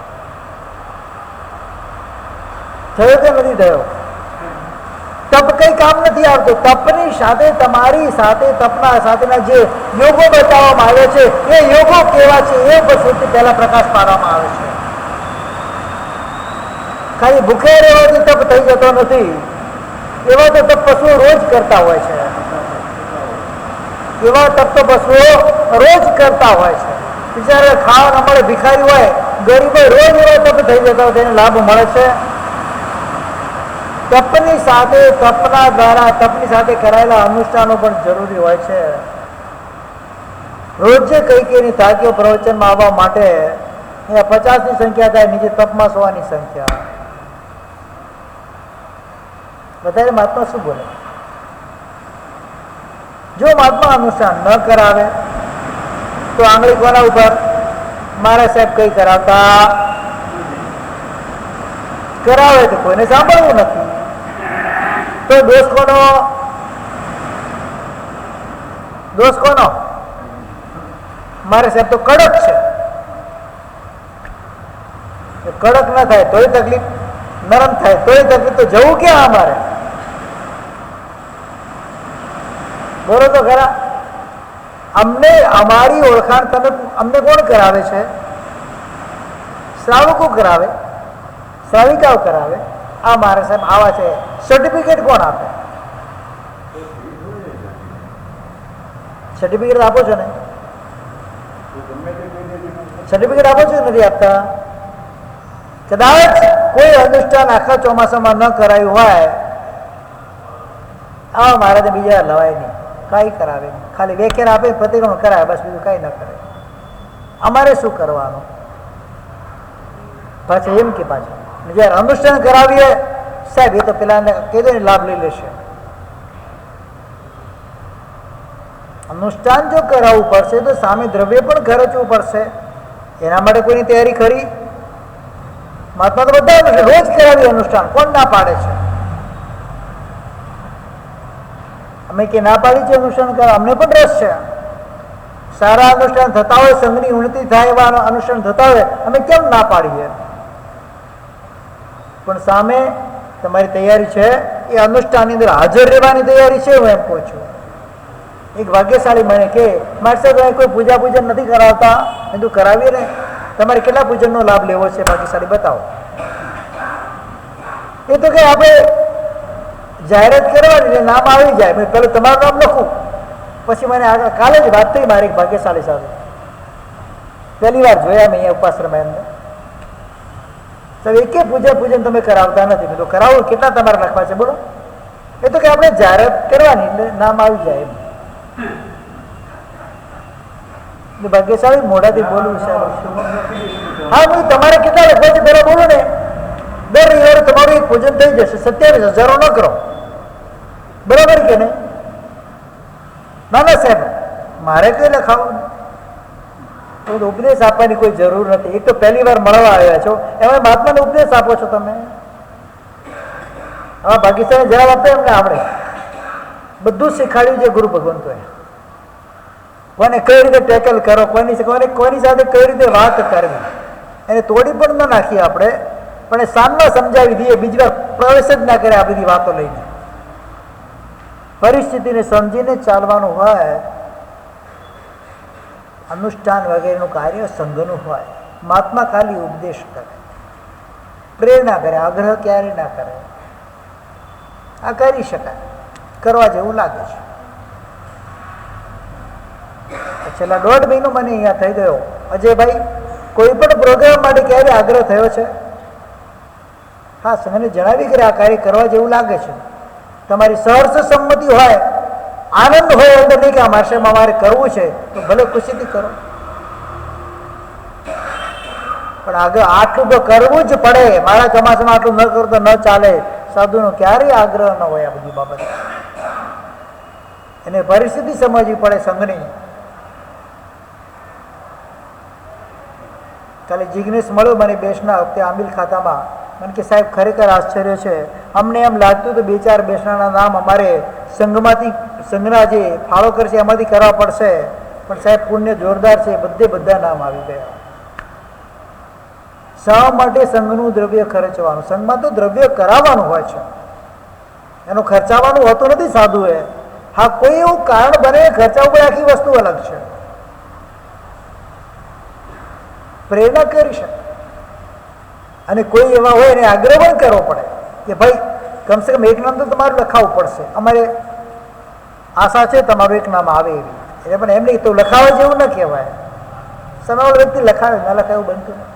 થયો કે નથી થયો? તપ કઈ કામ નથી આવતું. તપની સાથે તમારી સાથે તપના સાથેના જે યોગો બતાવવામાં આવે છે એ યોગો કેવા છે એ સૌથી પહેલા પ્રકાશ પાડવામાં આવે છે. ખાલી ભૂખે રહેવાથી તપ થઈ જતો નથી. એવા તો તપ પશુઓ રોજ કરતા હોય છે. એવા તપ તો પશુઓ રોજ કરતા હોય છે. બિચારા ખાવા ન મળે, ભિખારી હોય, ગરીબ હોય, રોજ એવા તપ થઈ જતા હોય, તેને લાભ મળે છે. તપની સાથે તપના દ્વારા તપની સાથે કરાયેલા અનુષ્ઠાનો પણ જરૂરી હોય છે. રોજે કઈ કઈની થાકીઓ પ્રવચનમાં આવવા માટે 50ની સંખ્યા થાય, નીચે તપમાં 100ની સંખ્યા. વધારે મહાત્મા શું બોલે? જો મહાત્મા અનુષ્ઠાન ન કરાવે તો આંગળી કોના ઉપર? મારા સાહેબ કઈ કરાવતા? કરાવે તો કોઈને સાંભળવું નથી. તો દોષ કોનો? દોષ કોનો? મારે સાહેબ તો કડક છે. કડક ના થાય તોય તકલીફ, નરમ થાય તોય તકલીફ. તો જવું ક્યાં અમારે? બોલો તો ખરા. અમને અમારી ઓળખાણ તમે અમને કોણ કરાવે છે? શ્રાવકો કરાવે, શ્રાવિકાઓ કરાવે. આ મારે સાહેબ આવા છે. સર્ટિફિકેટ કોણ આપે? સર્ટિફિકેટ આપો છો ને? સર્ટિફિકેટ આપો છો નથી આપતા? કદાચ કોઈ અનુષ્ઠાન આખા ચોમાસામાં ન કરાયું હોય, આ મારે તો બીજા લવાય નહીં, કાંઈ કરાવે નહીં. ખાલી વ્યાખ્યાન આપે, પ્રતિક્રમણ કરાવે, બસ બીજું કાંઈ ન કરે. અમારે શું કરવાનું? પાછા એમ કે પાછા જયારે અનુષ્ઠાન કરાવીએ સાહેબ એ તો પેલાને કહી દે લાભ લઈ લેશે. અનુષ્ઠાન જો કરાવવું પડશે તો સામે દ્રવ્ય પણ ખર્ચવું પડશે. એના માટે કોઈની તૈયારી ખરી? મહાત્મા તો બધા રોજ કરાવી અનુષ્ઠાન. કોણ ના પાડે છે? અમે કે ના પાડી છે અનુષ્ઠાન કરાવ? અમને પણ રસ છે. સારા અનુષ્ઠાન થતા હોય, સંઘની ઉન્નતિ થાય એવા અનુષ્ઠાન થતા હોય, અમે કેમ ના પાડીએ? પણ સામે તમારી તૈયારી છે એ અનુષ્ઠાનની અંદર હાજર રહેવાની તૈયારી છે. હું એમ કહું છું. એક ભાગ્યશાળી મને કે મારી સાથે કોઈ પૂજા પૂજન નથી કરાવતા. મેં તું કરાવીએ ને, તમારે કેટલા પૂજનનો લાભ લેવો છે? ભાગ્યશાળી બતાવો. એ તો કે આપણે જાહેરાત કરવાની, નામ આવી જાય. મેં પેલું તમારું નામ લખું, પછી મને આગળ કાલે જ વાત થઈ મારી એક ભાગ્યશાળી સાથે. પહેલી વાર જોયા મેં અહીંયા ઉપાશ્રમ એમને. તો એકે પૂજન તમે કરાવતા નથી. મેં તો કરાવું, કેટલા તમારે લખવા છે બોલો? એ તો કે આપણે જાહેરાત કરવાની એટલે નામ આવી જાય એમ. ભાગ્યશાળી મોઢાથી બોલવું છે. હા ભાઈ તમારે કેટલા લખવા છે પેલા બોલો ને. દર રવિવારે તમારું એક પૂજન થઈ જશે. 27,000 ન કરો, બરાબર કે નહીં? ના ના સાહેબ મારે કઈ લખાવું? તો ઉપદેશ આપવાની કોઈ જરૂર નથી. એક તો પહેલી વાર મળવા આવ્યા છો, એમાં મહાત્માને ઉપદેશ આપો છો તમે. હા ભાગ્યશાળી જવાબ આપે એમને આવડે. બધું શીખાડ્યું છે ગુરુ ભગવંતોએ. કોને કઈ રીતે ટેકલ કરો, કોઈની સાથે કઈ રીતે વાત કરવી, એને તોડી પણ ન નાખીએ આપણે, પણ એ સામમાં સમજાવી દઈએ. બીજી વાર પ્રવેશ જ ના કરે આ બધી વાતો લઈને. પરિસ્થિતિને સમજીને ચાલવાનું હોય, અનુષ્ઠાન વગેરેનું કાર્ય સંઘનું હોય. મહાત્મા ખાલી ઉપદેશ કરે, પ્રેરણા કરે, આગ્રહ ક્યારે ના કરે. આ કરી શકાય, કરવા જેવું લાગે છે. છેલ્લા 1.5 મહિનો મને અહીંયા થઈ ગયો. અજયભાઈ, કોઈ પણ પ્રોગ્રામ માટે ક્યારે આગ્રહ થયો છે? હા, સંઘને જણાવી કે આ કાર્ય કરવા જેવું લાગે છે. તમારી સહર્ષ સંમતિ હોય, આનંદ હોય અંદર નહીં કે આ માર્શમાં મારે કરવું છે, તો ભલે ખુશીથી કરો. પણ આગળ આટલું તો કરવું જ પડે, મારા ચોમાસામાં આટલું ન કરતો ન ચાલે. સાધુનો ક્યારેય આગ્રહ ન હોય આ બધી બાબત. એને પરિસ્થિતિ સમજવી પડે સંઘની. કાલે જિગ્નેશ મળ્યો મને બેસના વખતે આમિલ ખાતામાં. મને કે સાહેબ ખરેખર આશ્ચર્ય છે, અમને એમ લાગતું તો 2-4 બેસનાના નામ અમારે સંઘમાંથી, સંઘના જે ફાળો કરશે એમાંથી કરવા પડશે, પણ સાહેબ પુણ્ય જોરદાર છે, બધા નામ આવી ગયા. શા માટે સંઘનું દ્રવ્ય ખર્ચવાનું? સંઘમાં તો દ્રવ્ય કરાવવાનું હોય છે, એનું ખર્ચાવાનું હોતું નથી સાધુએ. હા, કોઈ એવું કારણ બને ખર્ચાવું પડે, આખી વસ્તુ અલગ છે. પ્રેરણા કરી શકે, અને કોઈ એવા હોય એને આગ્રહ પણ કરવો પડે કે ભાઈ કમસે કમ એક નામ તો તમારું લખાવવું પડશે, અમારે આશા છે તમારું એક નામ આવે એવી. એટલે પણ એમ નહીં તો લખાવા જેવું ન કહેવાય. સામેવાળો વ્યક્તિ લખાવે, ન લખાવે એવું બનતું નથી.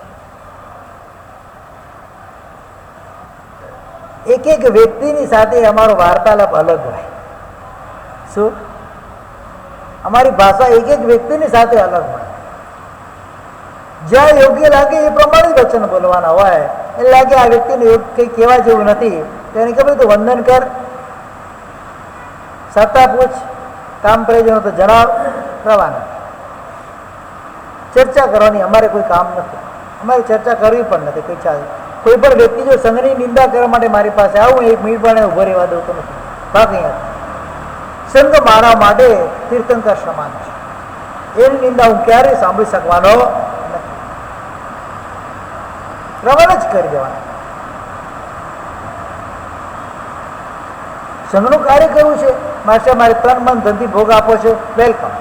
એક વ્યક્તિની સાથે અમારો વાર્તાલાપ અલગ હોય. શું? અમારી ભાષા એક વ્યક્તિની સાથે અલગ હોય. જ્યાં યોગ્ય લાગે એ પ્રમાણે વચન બોલવાના હોય. એટલે લાગે આ વ્યક્તિને કંઈ કહેવા જેવું નથી, તો એને ખબર તું વંદન કર, સત્તા પૂછ, કામ પ્રયોજનો તો જણાવ, રવાના. ચર્ચા કરવાની અમારે કોઈ કામ નથી, અમારે ચર્ચા કરવી પણ નથી. કોઈ ચાલે કોઈ પણ વ્યક્તિ જો સંઘની નિંદા કરવા માટે મારી પાસે આવું, 1 મિનિટ પણ ઉભો રહેવા દઉં તો નથી. બાકી સંઘ મારા માટે તીર્થંકર સમાન છે, એની નિંદા હું ક્યારેય સાંભળી શકવાનો નથી. રવાના જ કરી દેવાના. સંઘનું કાર્ય કરવું છે, મારે 3 મન ધનથી ભોગ આપો છે, વેલકમ.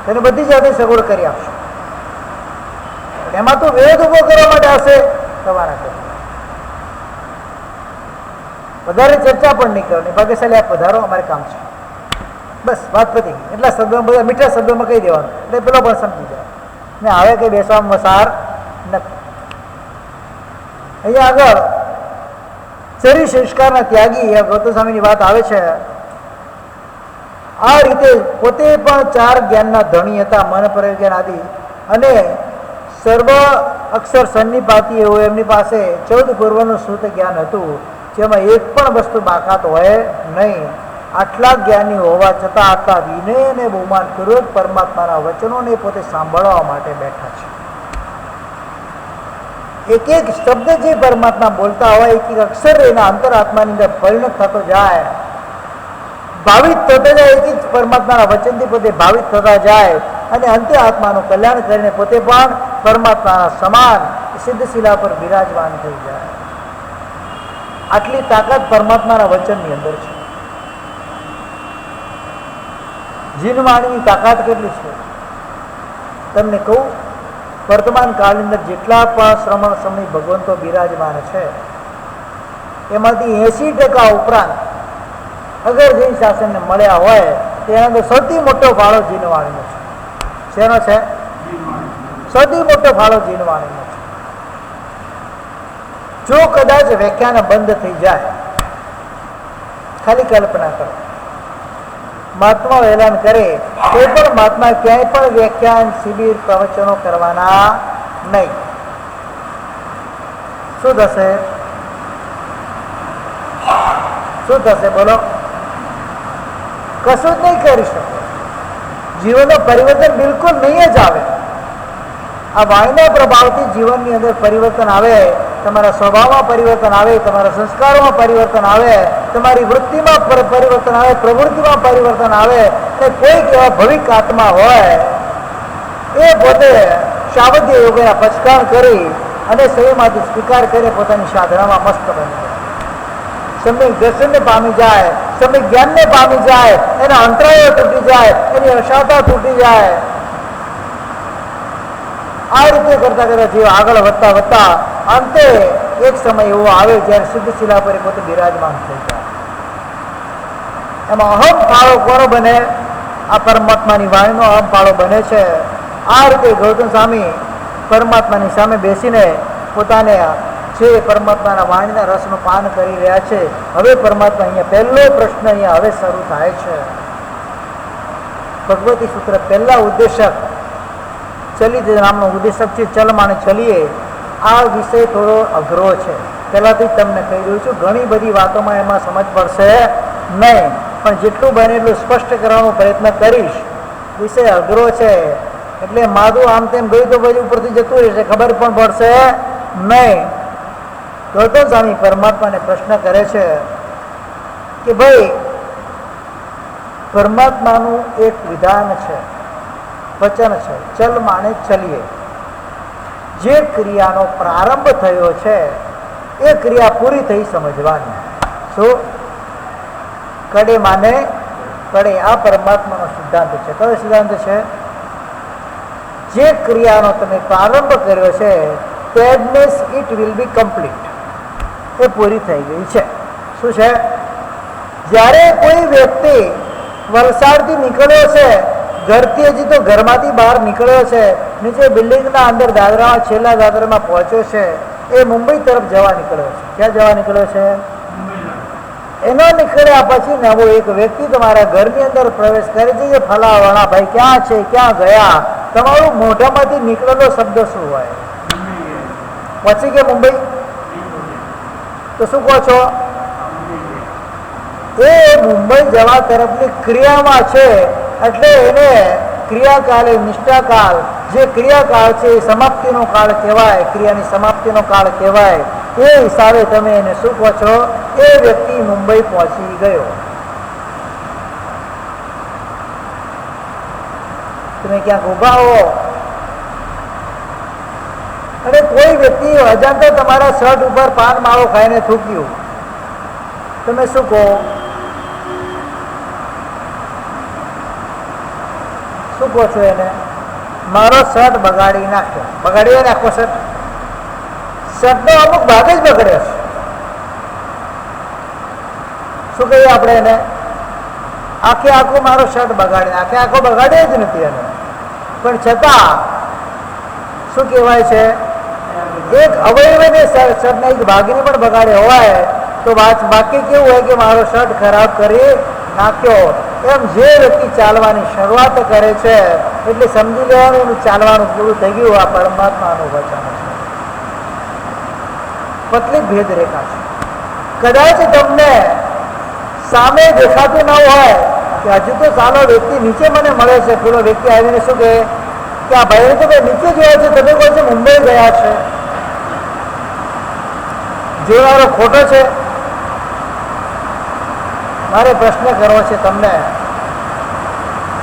તેને બધી જાતે સગવડ કરી આપશો. એમાં તો વેદ ઉભો કરવા માટે હશે, રવાના કરો. વધારે ચર્ચા પણ નહીં કરવાની. ભાગ્યશાળી આપ પધારો, અમારે કામ છે, બસ વાત પતી. એટલા શબ્દોમાં, બધા મીઠા શબ્દોમાં કહી દેવાનું, એટલે પેલો પણ સમજી જાય ને. હવે કંઈ બેસવામાં મસાર નથી. અહીંયા આગળ શરીર સંસ્કારના ત્યાગી ગૌતમ સ્વામીની વાત આવે છે. આ રીતે પોતે પણ 4 જ્ઞાનના ધણી હતા, મન પ્રયોજન આદિ, અને સર્વ અક્ષર સન્નિપાતી હોય. એમની પાસે 14 પૂર્વનું શુદ્ધ જ્ઞાન હતું, જેમાં એક પણ વસ્તુ બાકાત હોય નહીં. આટલા જ્ઞાની હોવા છતાં આટલા વિનય અને બહુમાનપૂર્વક પરમાત્માના વચનોને પોતે સાંભળવા માટે બેઠા છે. એક શબ્દ જે પરમાત્મા બોલતા હોય, એક અક્ષર એના અંતરાત્માની અંદર પરિણત થતો જાય, ભાવિત થતો જાય. એક જ પરમાત્માના વચનથી પોતે ભાવિત થતા જાય, અને અંતે આત્માનું કલ્યાણ કરીને પોતે પણ પરમાત્માના સમાન સિદ્ધશિલા પર બિરાજમાન થઈ જાય. આટલી તાકાત પરમાત્માના વચનની અંદર છે. જીનવાણીની તાકાત કેટલી છે તમને કહું. વર્તમાન કાળની અંદર જેટલા પણ શ્રમણ સમય ભગવંતો બિરાજમાન છે, એમાંથી 80% ઉપરાંત અગર જૈન શાસનને મળ્યા હોય, તેના અંદર સૌથી મોટો ફાળો જીનવાણીનો છે. શેનો છે? સૌથી મોટો ફાળો જીનવાણીનો છે. જો કદાચ વ્યાખ્યાન બંધ થઈ જાય, ખાલી કલ્પના કરો, મહાત્માઓ એલાન કરે, કોઈ પણ મહાત્મા ક્યાંય પણ વ્યાખ્યાન, શિબિર, પ્રવચનો કરવાના નહીં. શું થશે? શું થશે બોલો? કશું જ નહીં કરી શકો. જીવનનું પરિવર્તન બિલકુલ નહીં જ આવે. આ વાણીના પ્રભાવથી જીવનની અંદર પરિવર્તન આવે, તમારા સ્વભાવમાં પરિવર્તન આવે, તમારા સંસ્કારોમાં પરિવર્તન આવે, તમારી વૃત્તિમાં પરિવર્તન આવે, પ્રવૃત્તિમાં પરિવર્તન આવે. અને કોઈક એવા ભવિક આત્મા હોય, એ પોતે શાવદ્ય યોગના પચકાણ કરી અને શરીરમાંથી સ્વીકાર કરી પોતાની સાધનામાં મસ્ત બની જાય. સમ્યક દર્શનને પામી જાય, સમ્યક જ્ઞાનને પામી જાય, એના અંતરાયો તૂટી જાય, એની અશાતા તૂટી જાય. આ રીતે કરતા કરતા જીવ આગળ વધતા વધતા અંતે એક સમય એવો આવે જ્યારે શુદ્ધ શિલા પર પોતે બિરાજમાન થઈ જાય. એમાં અહમ ફાળો કોનો બને? આ પરમાત્માની વાણીનો અહમ ફાળો બને છે. આ રીતે ગૌતમ સ્વામી પરમાત્માની સામે બેસીને પોતાને જે પરમાત્માના વાણીના રસનું પાન કરી રહ્યા છે. હવે પરમાત્મા અહીંયા પહેલો પ્રશ્ન અહીંયા હવે શરૂ થાય છે. ભગવતી સૂત્ર પહેલા ઉદ્દેશક ચલિત નામનો ઉદ્દેશક છે, ચલ માને ચલીએ. આ વિષય થોડો અઘરો છે, પહેલાથી જ તમને કહી રહ્યું છું. ઘણી બધી વાતોમાં એમાં સમજ પડશે નહીં, પણ જેટલું બને એટલું સ્પષ્ટ કરવાનો પ્રયત્ન કરીશ. વિષય અઘરો છે એટલે માધું આમ તેમ ગયું તો પછી ઉપરથી જતું રહેશે, ખબર પણ પડશે નહીં. ગૌતમ સ્વામી પરમાત્માને પ્રશ્ન કરે છે કે ભાઈ, પરમાત્માનું એક વિધાન છે, વચન છે, ચલ માને ચલીએ. જે ક્રિયાનો પ્રારંભ થયો છે એ ક્રિયા પૂરી થઈ સમજવાની. શું? કડે માને કડે. આ પરમાત્માનો સિદ્ધાંત છે. કયો સિદ્ધાંત છે? જે ક્રિયાનો તમે પ્રારંભ કર્યો છે that means it will be complete. એ પૂરી થઈ ગઈ છે. શું છે? જ્યારે કોઈ વ્યક્તિ વલસાડથી નીકળ્યો છે, ઘરથી હજી તો ઘરમાંથી બહાર નીકળ્યો છે, નીચે બિલ્ડિંગના અંદર દાદરામાં છેલ્લા દાદરામાં પહોંચ્યો છે, એ મુંબઈ તરફ જવા નીકળ્યો છે. ક્યાં જવા નીકળ્યો છે? એનો નીકળ્યા પછી નવો એક વ્યક્તિ તમારા ઘરની અંદર પ્રવેશ કરે છે કે ફલાવાળા ભાઈ ક્યાં છે, ક્યાં ગયા? તમારું મોઢામાંથી નીકળેલો શબ્દ શું હોય? પહોંચી ગયા મુંબઈ? તો શું કહો છો? એ મુંબઈ જવા તરફની ક્રિયામાં છે, એટલે એને ક્રિયાકાળ, નિષ્ઠાકાળ, જે ક્રિયાકાળ છે એ સમાપ્તિનો કાળ કહેવાય, ક્રિયાની સમાપ્તિનો કાળ કહેવાય. એ હિસાબે તમે એને શું કહો છો? એ વ્યક્તિ મુંબઈ પહોંચી ગયો. તમે ક્યાંક ઊભા હો અને કોઈ વ્યક્તિ અજાણતા તમારા શર્ટ ઉપર પાન માળો ખાઈને થૂક્યું, તમે શું કહો? શું કહો છો એને? મારો શર્ટ બગાડી નાખ્યો. બગાડી નાખો શર્ટ? શર્ટનો અમુક ભાગ જ બગડ્યો છે. શું કહીએ આપણે એને? આખે આખો મારો શર્ટ બગાડી, આખે આખો બગાડ્યો જ નથી એને, પણ છતાં શું કહેવાય છે? એક અવયવને શર્ટના એક ભાગને પણ બગાડે હોય તો બાકી કેવું હોય કે મારો શર્ટ ખરાબ કરી નાખ્યો. એમ જે વ્યક્તિ ચાલવાની શરૂઆત કરે છે એટલે સમજી લેવાનું એનું ચાલવાનું પૂરું થઈ ગયું. આ પરમાત્માનું વચન છે. પતલી ભેદ રેખા છે. કદાચ તમને સામે દેખાતું ન હોય કે હજુ તો સારો વ્યક્તિ નીચે મને મળે છે, પેલો વ્યક્તિ આવીને શું કહે કે આ ભાઈ તો ભાઈ નીચે ગયા છે, તમે કહો છો મુંબઈ ગયા છે. જોનારો ખોટો છે? મારે પ્રશ્ન કરવો છે તમને,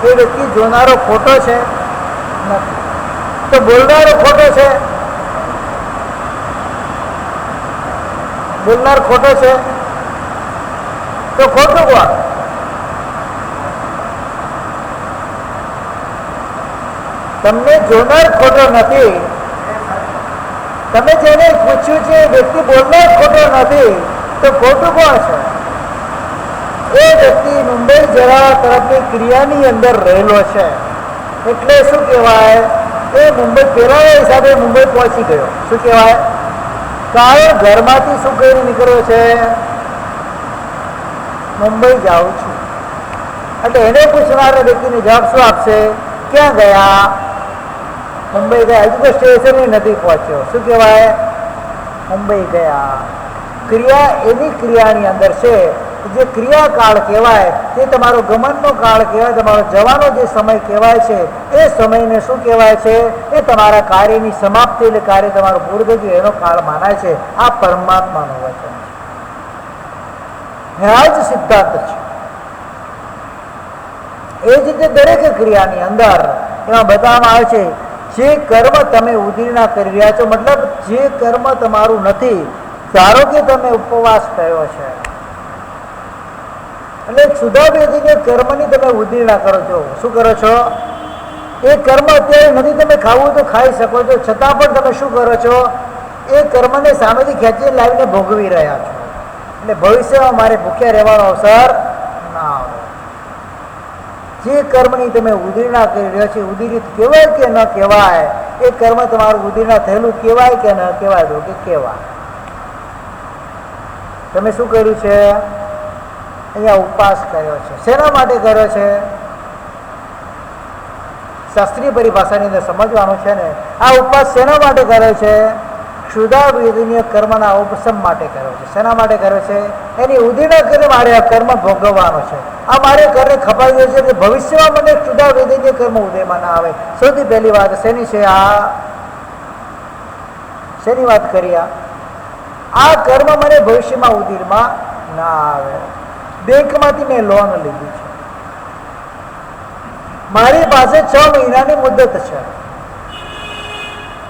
એ વ્યક્તિ જોનારો ખોટો છે? નથી. તો બોલનારો ખોટો છે? બોલનાર ખોટો છે? તો ખોટું કોણ? તમને જોનાર ખોટો નથી, તમે જેને પૂછ્યું છે વ્યક્તિ બોલનાર ખોટો નથી, તો ખોટું કોણ છે? એ વ્યક્તિ મુંબઈ જવા તરફની ક્રિયાની અંદર રહેલો છે. એટલે શું કહેવાય? એ મુંબઈ પહેલા હિસાબે મુંબઈ પહોંચી ગયો. શું કહેવાય? કારણ ઘરમાંથી શું કહીને નીકળ્યો છે? મુંબઈ જાઉં છું. એટલે એને પૂછનારા વ્યક્તિને જવાબ શું આપશે? ક્યાં ગયા? મુંબઈ ગયા. હજુ તો સ્ટેશન નથી પહોંચ્યો. શું કહેવાય? મુંબઈ ગયા. ક્રિયા એની ક્રિયાની અંદર છે. જે ક્રિયાકાળ કહેવાય તે તમારો ગમનનો કાળ કહેવાય, તમારો જવાનો જે સમય કહેવાય છે એ સમયને શું કહેવાય છે? એ તમારા કાર્યની સમાપ્તિ, એટલે કાર્ય તમારું પૂરું થઈ ગયું એનો કાળ માનાય છે. આ પરમાત્માનું વચન છે. આ જ સિદ્ધાંત છે. એ જ રીતે દરેક ક્રિયાની અંદર એમાં બતાવવામાં આવે છે જે કર્મ તમે ઉદીર્ણા કરી રહ્યા છો, મતલબ જે કર્મ તમારું નથી. ધારો કે તમે ઉપવાસ કર્યો છે, એટલે ક્ષુધા વેદીને કર્મની તમે ઉદીર્ણા કરો છો. શું કરો છો? એ કર્મ અત્યારે નથી, તમે ખાવું તો ખાઈ શકો છો, છતાં પણ તમે શું કરો છો? એ કર્મને સામેથી ખેંચીને લાવીને ભોગવી રહ્યા છો. એટલે ભવિષ્યમાં મારે ભૂખ્યા રહેવાનો અવસર ના આવે. જે કર્મની તમે ઉદીર્ણા કરી રહ્યા છો, ઉદીરિત કહેવાય કે ન કહેવાય? એ કર્મ તમારું ઉદીર્ણા થયેલું કહેવાય કે ન કહેવાય? તો કે કહેવાય. તમે શું કર્યું છે? અહીંયા ઉપવાસ કર્યો છે. શેના માટે કર્યો છે? શાસ્ત્રીય પરિભાષાની અંદર સમજવાનું છે ને, આ ઉપવાસ શેના માટે કર્યો છે? ક્ષુધા વેદનીય કર્મના ઉપશમ માટે કર્યો છે. શેના માટે કર્યો છે? એની ઉદીર્ણા કરીને મારે આ કર્મ ભોગવવાનો છે. આ મારે કર્મ ખપાઈ ગયું છે કે ભવિષ્યમાં મને ક્ષુધા વેદનીય કર્મ ઉદયમાં ના આવે. સૌથી પહેલી વાત શેની છે? આ શેની વાત કરી? આ કર્મ મને ભવિષ્યમાં ઉદીરમાં ના આવે. બેંકમાંથી મેં લોન લીધી છે, મારી પાસે 6 મહિનાની મુદત છે.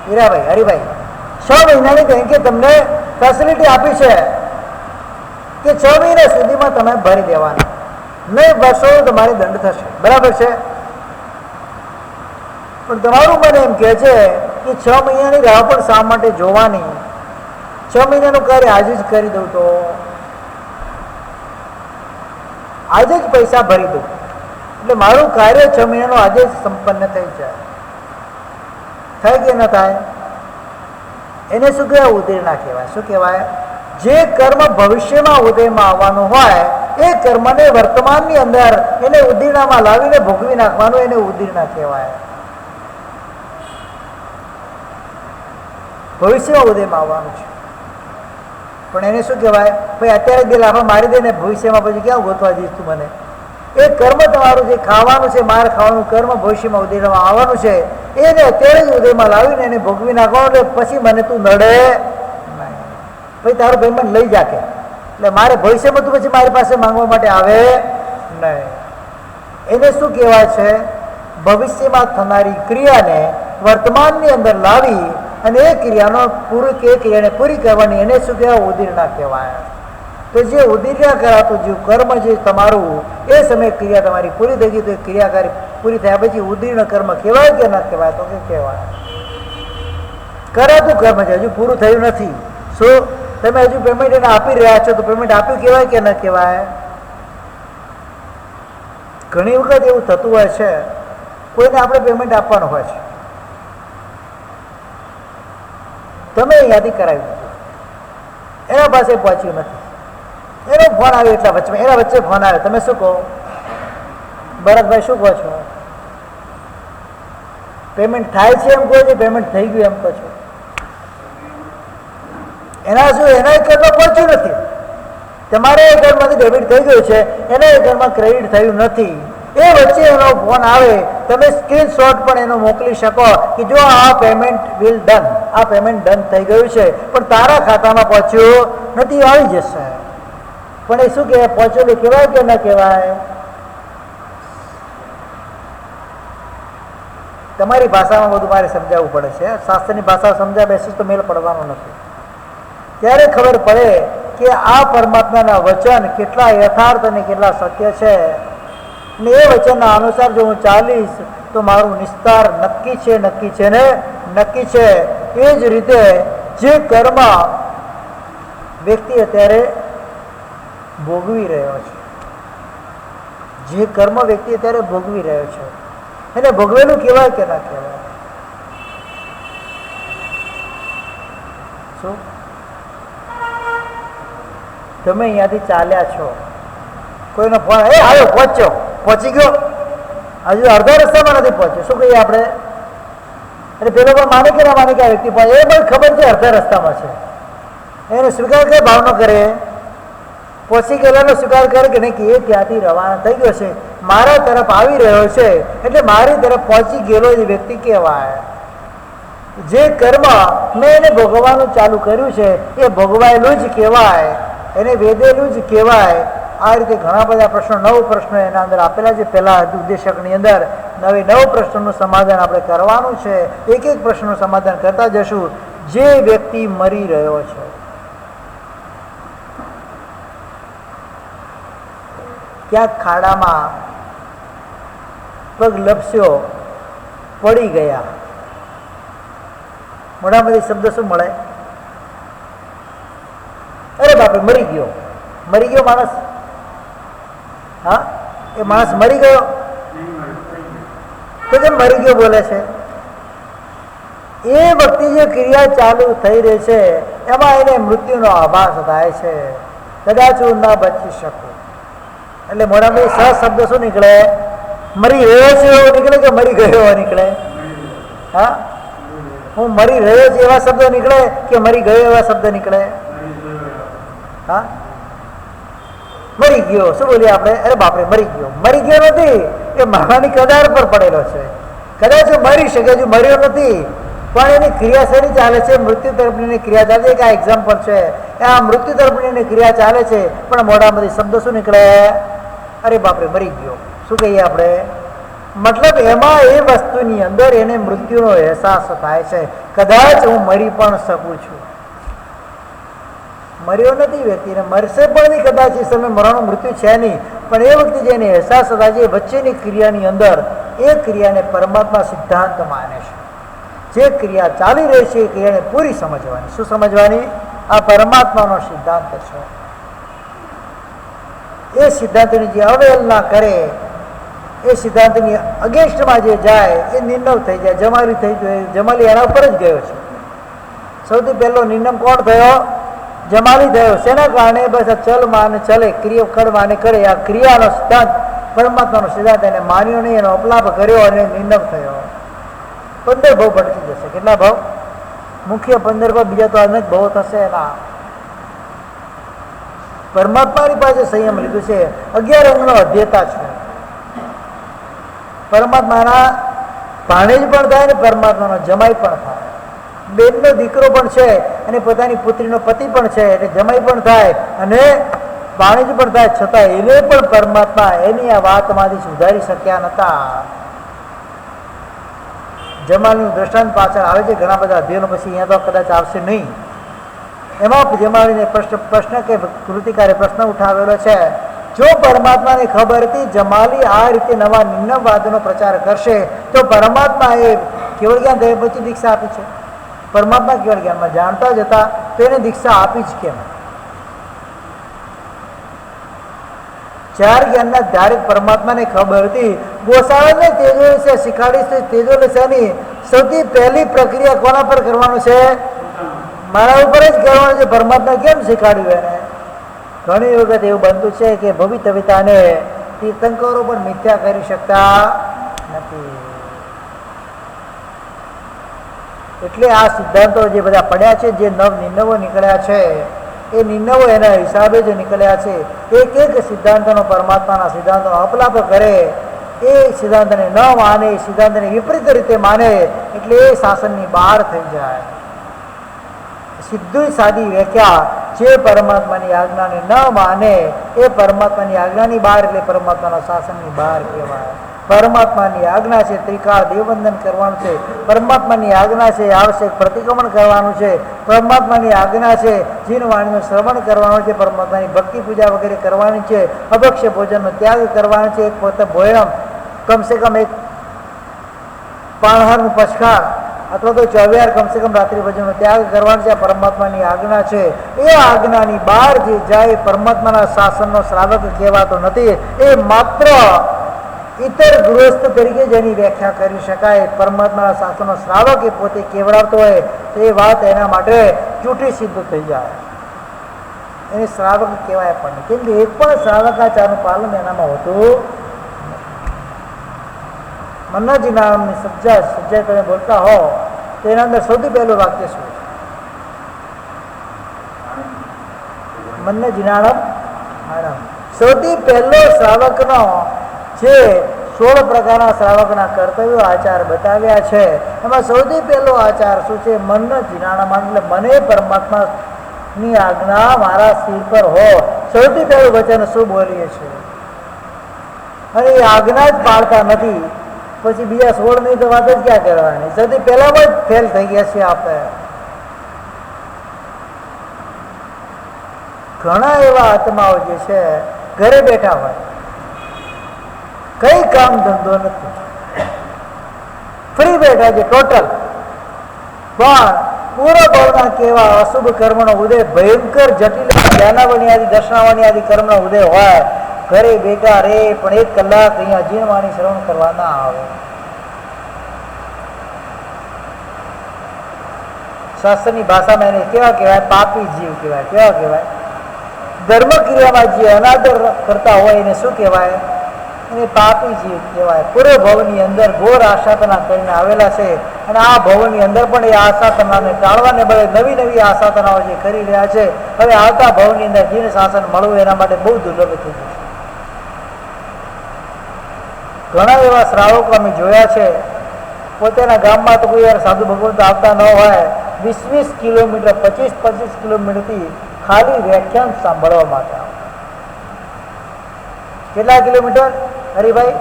હીરાભાઈ, હરિભાઈ, 6 મહિનાની બેંકે તમને ફેસિલિટી આપી છે કે 6 મહિના સુધીમાં તમે ભરી દેવાના, નહીં ભરશો તમારે દંડ થશે. બરાબર છે? પણ તમારું મને એમ કહે છે કે 6 મહિનાની રાહ પણ શા માટે જોવાની? 6 મહિનાનું કાર્ય આજે જ કરી દઉં તો આજે જ પૈસા ભરી દઉં એટલે મારું કાર્ય 6 મહિનાનું આજે જ સંપન્ન થઈ જાય. થાય કે ન થાય? એને શું કહેવાય? ઉદીર્ણા કહેવાય. શું કહેવાય? જે કર્મ ભવિષ્યમાં ઉદયમાં આવવાનું હોય એ કર્મને વર્તમાનની અંદર એને ઉદીર્ણામાં લાવીને ભોગવી નાખવાનું, એને ઉદીર્ણા કહેવાય. ભવિષ્યમાં ઉદયમાં આવવાનું છે પણ એને શું કહેવાય? ભાઈ અત્યારે બે લાફા મારી દે ને ભવિષ્યમાં પછી ક્યાં ગોતવા જઈશ તું મને? એ કર્મ તમારું જે ખાવાનું છે, માર ખાવાનું કર્મ ભવિષ્યમાં ઉદયમાં આવવાનું છે, એને અત્યારે જ ઉદયમાં લાવીને એને ભોગવી નાખવાનું. એટલે પછી મને તું નડે નહીં. ભાઈ તારું પેમેન્ટ લઈ જાકે એટલે મારે ભવિષ્યમાં તું પછી મારી પાસે માંગવા માટે આવે નહીં. એને શું કહેવાય છે? ભવિષ્યમાં થનારી ક્રિયાને વર્તમાનની અંદર લાવી અને એ ક્રિયાનો ક્રિયાને પૂરી કરવાની, એને શું કહેવાય? ઉદીર્ણા કહેવાય. તો જે ઉદીર્ણા કરાતું જે કર્મ છે તમારું, એ સમયે ક્રિયા તમારી પૂરી થઈ ગઈ, તો એ ક્રિયાકારી પૂરી થયા પછી ઉદીર્ણ કર્મ કહેવાય કે ન કહેવાય? તો કે કહેવાય. કરાતું કર્મ છે, હજુ પૂરું થયું નથી. શું તમે હજુ પેમેન્ટ એને આપી રહ્યા છો, તો પેમેન્ટ આપ્યું કહેવાય કે ન કહેવાય? ઘણી વખત એવું થતું હોય છે, કોઈને આપણે પેમેન્ટ આપવાનું હોય છે, તમે અહીંયાથી કરાવી દીધું, એના પાસે પહોંચ્યું નથી, એનો ફોન આવ્યો, એટલા વચ્ચે એના વચ્ચે ફોન આવ્યો. તમે શું કહો? ભરતભાઈ શું કહો છો? પેમેન્ટ થાય છે એમ કહો છો? પેમેન્ટ થઈ ગયું એમ કહો છો? એના શું? એના એકાઉન્ટમાં પહોંચ્યું નથી. તમારા એકાઉન્ટમાંથી ડેબિટ થઈ ગયું છે, એના એકાઉન્ટમાં ક્રેડિટ થયું નથી. એ વચ્ચે એનો ફોન આવે, તમે સ્ક્રીનશોટ પણ એનો મોકલી શકો કે જો આ પેમેન્ટ વિલ ડન, આ પેમેન્ટ ડન થઈ ગયું છે પણ તારા ખાતામાં પહોંચ્યું નથી. આવી જશે. પણ એ શું કહેવાય? પહોંચેલું કહેવાય કે ન કહેવાય? તમારી ભાષામાં બધું મારે સમજાવવું પડે છે. શાસ્ત્રની ભાષા સમજાય બેસીસ તો મેળ પડવાનો નથી. ત્યારે ખબર પડે કે આ પરમાત્માના વચન કેટલા યથાર્થ અને કેટલા સત્ય છે. ને એ વચનના અનુસાર જો હું ચાલીશ તો મારું નિસ્તાર નક્કી છે. નક્કી છે ને? નક્કી છે. એ જ રીતે જે કર્મ વ્યક્તિ અત્યારે ભોગવી રહ્યો છે, જે કર્મ વ્યક્તિ અત્યારે ભોગવી રહ્યો છે, એને ભોગવેલું કહેવાય કે ના કહેવાય? શું તમે અહીંયાથી ચાલ્યા છો, કોઈનો ફોન આવ્યો, પહોંચ્યો, પહોંચી ગયો, હજુ અડધા રસ્તામાં નથી પહોંચ્યો, શું કહીએ આપણે? એટલે પેલો પણ માને કે ના માને કે આ વ્યક્તિ પહોંચે? એ પણ ખબર છે અડધા રસ્તામાં છે, એને સ્વીકાર કરે? ભાવ ન કરે? પહોંચી ગયેલાનો સ્વીકાર કરે કે નહીં કે એ ત્યાંથી રવાના થઈ ગયો છે, મારા તરફ આવી રહ્યો છે, એટલે મારી તરફ પહોંચી ગયેલો એ વ્યક્તિ કહેવાય. જે કર્મ મેં એને ભોગવવાનું ચાલુ કર્યું છે એ ભોગવાયેલું જ કહેવાય, એને વેદેલું જ કહેવાય. આ રીતે ઘણા બધા પ્રશ્નો, 9 પ્રશ્નો એના અંદર આપેલા છે. પહેલા ઉદ્દેશકની અંદર 9 પ્રશ્નોનું સમાધાન આપણે કરવાનું છે. એક એક પ્રશ્નનું સમાધાન કરતા જશું. જે વ્યક્તિ મરી રહ્યો છે, ક્યાંક ખાડામાં પગ લપસ્યો, પડી ગયા, મોઢામાંથી શબ્દ શું મળે? અરે બાપરે, મરી ગયો. મરી ગયો માણસ? હા, એ માણસ મરી ગયો તો કેમ મરી ગયો બોલે છે? એ વખતે જે ક્રિયા ચાલુ થઈ રહી છે એમાં એને મૃત્યુનો આભાસ થાય છે. કદાચ હું ના બચી શકું. એટલે મોઢામાંથી શબ્દ શું નીકળે? મરી રહ્યો છે એવો નીકળે કે મરી ગયો એવો નીકળે? હા, હું મરી રહ્યો છું એવા શબ્દ નીકળે કે મરી ગયો એવા શબ્દ નીકળે? હા, મરી ગયો. શું બોલીએ આપણે? અરે બાપરે, મરી ગયો. મરી ગયો નથી, એ મરવાની કદાર પર પડેલો છે. કદાચ મરી શકે, હજુ મર્યો નથી, પણ એની ક્રિયા શેની ચાલે છે? મૃત્યુ તરફની ક્રિયા ચાલે છે. એક આ એક્ઝામ્પલ છે. આ મૃત્યુ તરફની ક્રિયા ચાલે છે, પણ મોઢામાંથી શબ્દ શું નીકળે? અરે બાપરે, મરી ગયો. શું કહીએ આપણે? મતલબ એમાં એ વસ્તુની અંદર એને મૃત્યુનો અહેસાસ થાય છે. કદાચ હું મરી પણ શકું છું. મર્યો નથી વ્યક્તિને, મરશે પણ નહીં કદાચ. એ સમય મરણનું મૃત્યુ છે નહીં, પણ એ વખતે જેને અહેસાસ થાય છે વચ્ચેની ક્રિયાની અંદર, એ ક્રિયાને પરમાત્મા સિદ્ધાંત માને છે. જે ક્રિયા ચાલી રહી છે એ ક્રિયાને પૂરી સમજવાની. શું સમજવાની? આ પરમાત્માનો સિદ્ધાંત છે. એ સિદ્ધાંતની જે અવહેલના કરે, એ સિદ્ધાંતની અગેન્સ્ટમાં જે જાય એ નિર્ણવ થઈ જાય. જમાલી થઈ જાય. જમાલી એના ઉપર જ ગયો છે. સૌથી પહેલો નિર્ણય કોણ થયો? જમાલી થયો. શેના કારણે? બસ આ ચલ માને ચલે, ક્રિયા કડ માને કરે. આ ક્રિયાનો સિદ્ધાંત, પરમાત્માનો સિદ્ધાંત એને માન્યો નહીં, એનો અપલાપ કર્યો અને નિર્ણય થયો. 15 ભાવ ભટકી જશે. કેટલા ભાવ? મુખ્ય 15 ભાવ, બીજા તો અનેક ભાવ થશે એના. પરમાત્માની પાસે સંયમ લીધું છે. 11 અંગનો અધ્યતા છે. પરમાત્માના ભાણેજ પણ થાય ને પરમાત્માનો જમાઈ પણ થાય. બેનનો દીકરો પણ છે અને પોતાની પુત્રીનો પતિ પણ છે, એટલે જમાઈ પણ થાય અને ભાણેજ પણ થાય. છતાં એને પણ પરમાત્મા એની આ વાતમાંથી સુધારી શક્યા નતા. જમાલનું દ્રષ્ટાંત પાછળ આવે છે ઘણા બધા અધ્યયનો, પછી અહીંયા તો કદાચ આવશે નહીં. એમાં જમાલીને પ્રશ્ન કે કૃતિકારે પ્રશ્ન ઉઠાવેલો છે. જો પરમાત્માને ખબર હતી જમાલી આ રીતે નવા નિમ્નવાદનો પ્રચાર કરશે, તો પરમાત્મા એ કેવળ જ્ઞાન થયા પછી દીક્ષા આપી છે? પરમાત્મા કેવળ જ્ઞાનમાં જાણતા જ હતા, તો એને દીક્ષા આપી જ કેમ? 4 જ્ઞાનના ધારક પરમાત્માને ખબર હતી. ગોસાળાને તેજો વિશે શીખવાડીશ. તેજો વિશેની સૌથી પહેલી પ્રક્રિયા કોના પર કરવાનું છે? મારા ઉપર જ કરવાનું છે. પરમાત્મા કેમ શીખવાડ્યું એને? ઘણી વખત એવું બનતું છે કે ભવિતવ્યતાને તીર્થંકરો પણ મિથ્યા કરી શકતા નથી. એટલે આ સિદ્ધાંતો જે બધા પડ્યા છે, જે નિર્ણયો નીકળ્યા છે, એ નિર્ણયો એના હિસાબે જ નીકળ્યા છે. એક એક સિદ્ધાંતનો, પરમાત્માના સિદ્ધાંતનો અપલાપ કરે, એ સિદ્ધાંતને ન માને, એ સિદ્ધાંતને વિપરીત રીતે માને, એટલે એ શાસનની બહાર થઈ જાય. સીધી સાદી વ્યાખ્યા, જે પરમાત્માની આજ્ઞાને ન માને એ પરમાત્માની આજ્ઞાની બહાર, એટલે પરમાત્માના શાસનની બહાર કહેવાય. પરમાત્માની આજ્ઞા છે ત્રિકાળ દેવવંદન કરવાનું છે. પરમાત્માની આજ્ઞા છે આવશ્યક પ્રતિક્રમણ કરવાનું છે. પરમાત્માની આજ્ઞા છે જીનવાણીનું શ્રવણ કરવાનું છે. પરમાત્માની ભક્તિ પૂજા વગેરે કરવાની છે. અભક્ષ્ય ભોજનનો ત્યાગ કરવાનો છે. એક પોતે ભોજન કમસે કમ એક પાણહારનું પછખાણ અથવા તો 24 કમસે કમ રાત્રિ ભોજનનો ત્યાગ કરવાનો છે. પરમાત્માની આજ્ઞા છે. એ આજ્ઞાની બહાર જે જાય પરમાત્માના શાસનનો શ્રાવક કહેવાતો નથી. એ માત્ર ઇતર ગૃહસ્થ તરીકે જેની વ્યાખ્યા કરી શકાય. પરમાત્માના શાસનનો શ્રાવક એ પોતે કેવડાવતો હોય તો એ વાત એના માટે જૂઠી સિદ્ધ થઈ જાય. એને શ્રાવક કહેવાય પણ નહીં, કેમ કે એક પણ શ્રાવકાચારનું પાલન એનામાં હોતું. મન્નાજી નામની સજ્જા તમે બોલતા હો તો એના અંદર સૌથી પહેલું વાક્ય શું? મન્નાજી નામ સૌથી પહેલો શ્રાવકનો જે 16 પ્રકારના શ્રાવકના કર્તવ્યો આચાર બતાવ્યા છે, એમાં સૌથી પહેલો આચાર શું છે? મન જીનાણામાં, એટલે મને પરમાત્માની આજ્ઞા મારા સિર પર હો. સૌથી પહેલું વચન શું બોલીએ છીએ? અને એ આજ્ઞા જ પાળતા નથી, પછી બીજા 16 ની તો વાત જ ક્યાં કરવાની? સૌથી પહેલામાં જ ફેલ થઈ ગયા છે આપણે. ઘણા એવા આત્માઓ જે છે ઘરે બેઠા હોય, કઈ કામ ધંધો નથી, ફ્રી બેઠા છે ટોટલ. પણ પૂરા ભાવના કેવા અશુભ કર્મનો ઉદય, ભયંકર જટિલ જ્ઞાનાવણી આદિ દર્શનાવણી આદિ કર્મનો ઉદય હોય, ઘરે બેઠા રે પણ 1 કલાક અહીંયા જીણવાણી શ્રવણ કરવા ના આવે. શાસ્ત્રની ભાષામાં એને કેવા કહેવાય? પાપી જીવ કહેવાય. કેવા કહેવાય? ધર્મ ક્રિયામાં જે અનાદર કરતા હોય એને શું કહેવાય? એને પાપી જીવ કહેવાય. પૂર્વ ભવની અંદર ઘોર આશાતના કરીને આવેલા છે, અને આ ભવની અંદર પણ એ આશાતનાને ટાળવાને બદલે નવી નવી આશાતનાઓ જે કરી રહ્યા છે, હવે આવતા ભવની અંદર જીણ શાસન મળવું એના માટે બહુ દુર્લભ થઈ જશે. ઘણા એવા શ્રાવકો અમે જોયા છે, પોતાના ગામમાં તો કોઈ યાર સાધુ ભગવંત આવતા ન હોય, 20-20 કિલોમીટર 25-25 કિલોમીટરથી ખાલી વ્યાખ્યાન સાંભળવા માટે આવે. કેટલા કિલોમીટર? હરિભાઈ,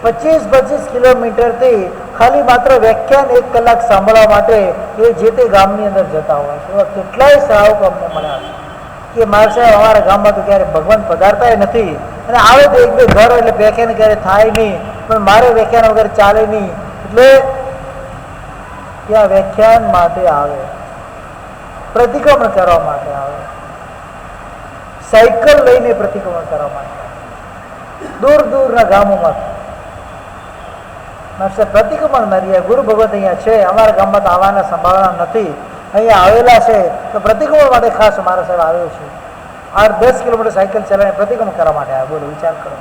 25-25 કિલોમીટરથી ખાલી માત્ર વ્યાખ્યાન 1 કલાક સાંભળવા માટે એ જે તે ગામની અંદર જતા હોય છે. એવા કેટલાય શ્રાવકો અમને મળ્યા છે કે મારે સાહેબ અમારા ગામમાં તો ક્યારે ભગવાન પધારતા નથી, અને આવે તો 1-2 ઘર એટલે વ્યાખ્યાન ક્યારે થાય નહીં, પણ મારે વ્યાખ્યાન વગર ચાલે નહીં, એટલે ત્યાં વ્યાખ્યાન માટે આવે, પ્રતિક્રમણ કરવા માટે આવે, સાયકલ લઈને પ્રતિક્રમણ કરવા માટે દૂર દૂરના ગામોમાં પ્રતિક્રમણ ન રહ્યા. ગુરુ ભગવત અહીંયા છે, અમારા ગામમાં તો આવવાના સંભાવના નથી, અહીંયા આવેલા છે તો પ્રતિક્રમણ માટે ખાસ મારા સાહેબ આવ્યો છે. 8-10 કિલોમીટર સાયકલ ચલાવીને પ્રતિક્રમણ કરવા માટે આવે. બોલો, વિચાર કરો.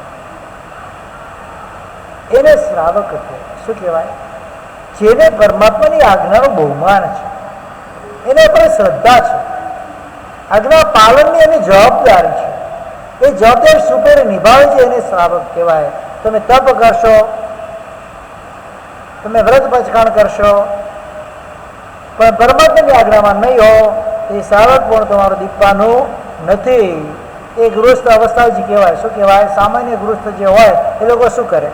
એને શ્રાવક કહેવાય. શું કહેવાય? જેને પરમાત્માની આજ્ઞાનું બહુમાન છે, એના પર શ્રદ્ધા છે, આજ્ઞા પાલનની એની જવાબદારી છે, એ જવાબદારી સુપેરે નિભાવે છે, એને શ્રાવક કહેવાય. તમે તપ કરશો, તમે વ્રત પચખાણ કરશો, પણ પરમાત્માની આજ્ઞામાં નહીં હો, એ શ્રાવક પણ તમારું દીપવાનું નથી. એ ગૃહસ્થ અવસ્થા જ કહેવાય. શું કહેવાય? સામાન્ય ગૃહસ્થ જે હોય એ લોકો શું કરે?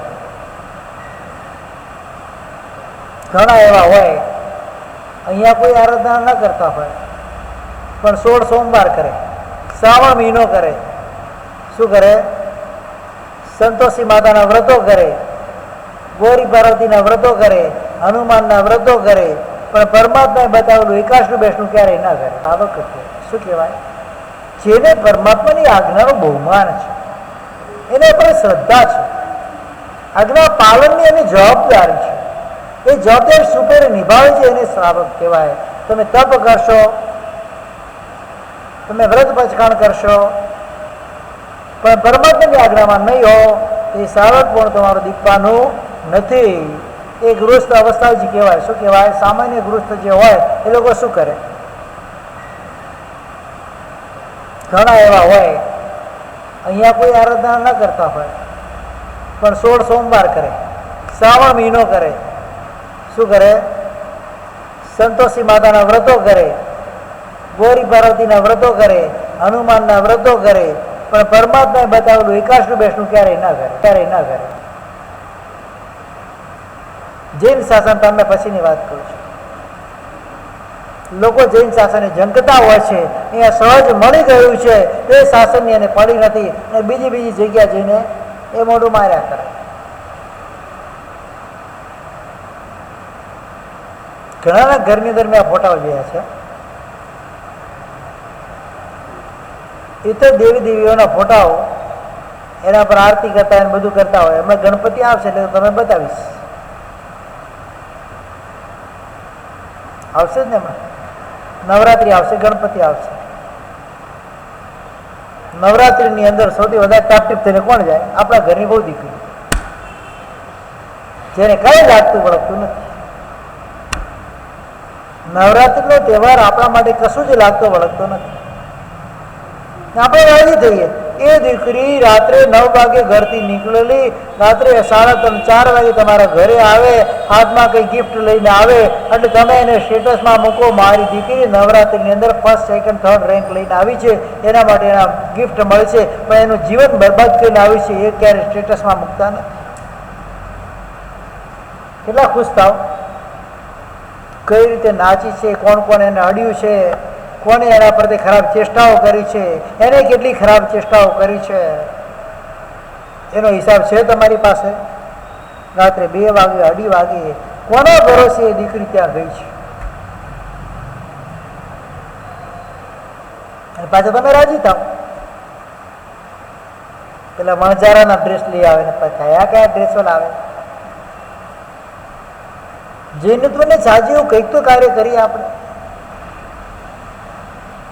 ઘણા એવા હોય અહીંયા કોઈ આરાધના ન કરતા હોય, પણ 16 સોમવાર કરે, શ્રાવણ મહિનો કરે, શું કરે? સંતોષી માતાના વ્રતો કરે, ગૌરી પાર્વતીના વ્રતો કરે, હનુમાનના વ્રતો કરે, પણ પરમાત્માએ બતાવેલું એકાશનું બેસનું ક્યારેય ના કરે. આવક છે. શું કહેવાય? જેને પરમાત્માની આજ્ઞાનું બહુમાન છે, એના પર શ્રદ્ધા છે, આજ્ઞા પાલનની એની જવાબદારી છે, એ જવાબદારી સુપેરે નિભાવે છે, એને શ્રાવક કહેવાય. તમે તપ કરશો, તમે વ્રત પચખાણ કરશો, પણ પરમાત્માની આજ્ઞામાં નહીં હો, એ શ્રાવક પણ તમારું દીપવાનું નથી. એ ગૃહસ્થ અવસ્થા જ કહેવાય. શું કહેવાય? સામાન્ય ગૃહસ્થ જે હોય એ લોકો શું કરે? ઘણા એવા હોય અહીંયા કોઈ આરાધના ન કરતા હોય, પણ 16 સોમવાર કરે, શ્રાવણ મહિનો કરે, શું કરે? સંતોષી માતાના વ્રતો કરે, ગૌરી પાર્વતીના વ્રતો કરે, હનુમાનના વ્રતો કરે, પણ પરમાત્માએ બતાવેલું એકાશનું બેસનું ક્યારેય ના કરે. ક્યારેય ના કરે. જૈન શાસન તમે પછીની વાત કરું છું. લોકો જૈન શાસનને ઝંકતા હોય છે, અહીંયા સહજ મળી ગયું છે, એ શાસનની એને પડી નથી, અને બીજી જગ્યા જઈને એ મોઢું માર્યા કરે. ઘણાના ઘરની અંદર મેં આ ફોટાઓ જોયા છે. એ તો દેવી દેવીઓના ફોટાઓ, એના પર આરતી કરતા હોય, બધું કરતા હોય. એમાં ગણપતિ આવશે એટલે તમે બતાવીશ, આવશે જ ને. એમાં નવરાત્રિ આવશે, ગણપતિ આવશે. નવરાત્રિની અંદર સૌથી વધારે ટાપટીપ થઈને કોણ જાય? આપણા ઘરની બહુ દીકરી, જેને કઈ લાગતું વળગતું નથી. નવરાત્રિનો તહેવાર આપણા માટે કશું જ લાગતો વળગતો નથી. આપણે રાજી થઈએ. એ દીકરી રાત્રે 9 વાગે ઘરથી નીકળેલી, રાત્રે 3:30-4 વાગે તમારા ઘરે આવે, હાથમાં કંઈ ગિફ્ટ લઈને આવે, એટલે તમે એને સ્ટેટસમાં મૂકો, મારી દીકરી નવરાત્રિની અંદર 1st, 2nd, 3rd રેન્ક લઈને આવી છે, એના માટે એના ગિફ્ટ મળશે, પણ એનું જીવન બરબાદ કરીને આવી છે, એ ક્યારે સ્ટેટસમાં મૂકતા નથી. કેટલા ખુશ થાવ? કઈ રીતે નાચી છે, કોણ કોણ એને અડ્યું છે, કોને એના પ્રત્યે ખરાબ ચેષ્ટાઓ કરી છે, એને કેટલી ખરાબ ચેષ્ટાઓ કરી છે. એનો હિસાબ છે તમારી પાસે? રાત્રે 2 વાગે 2:30 વાગે કોના ભરોસે એ દીકરી ત્યાં ગઈ છે અને પાછા તમે રાજી થાવ? પેલા વણજારાના ડ્રેસ લઈ આવે ને કયા કયા ડ્રેસો લાવે. જૈનત્વને સાજીવું કંઈક તો કાર્ય કરીએ આપણે.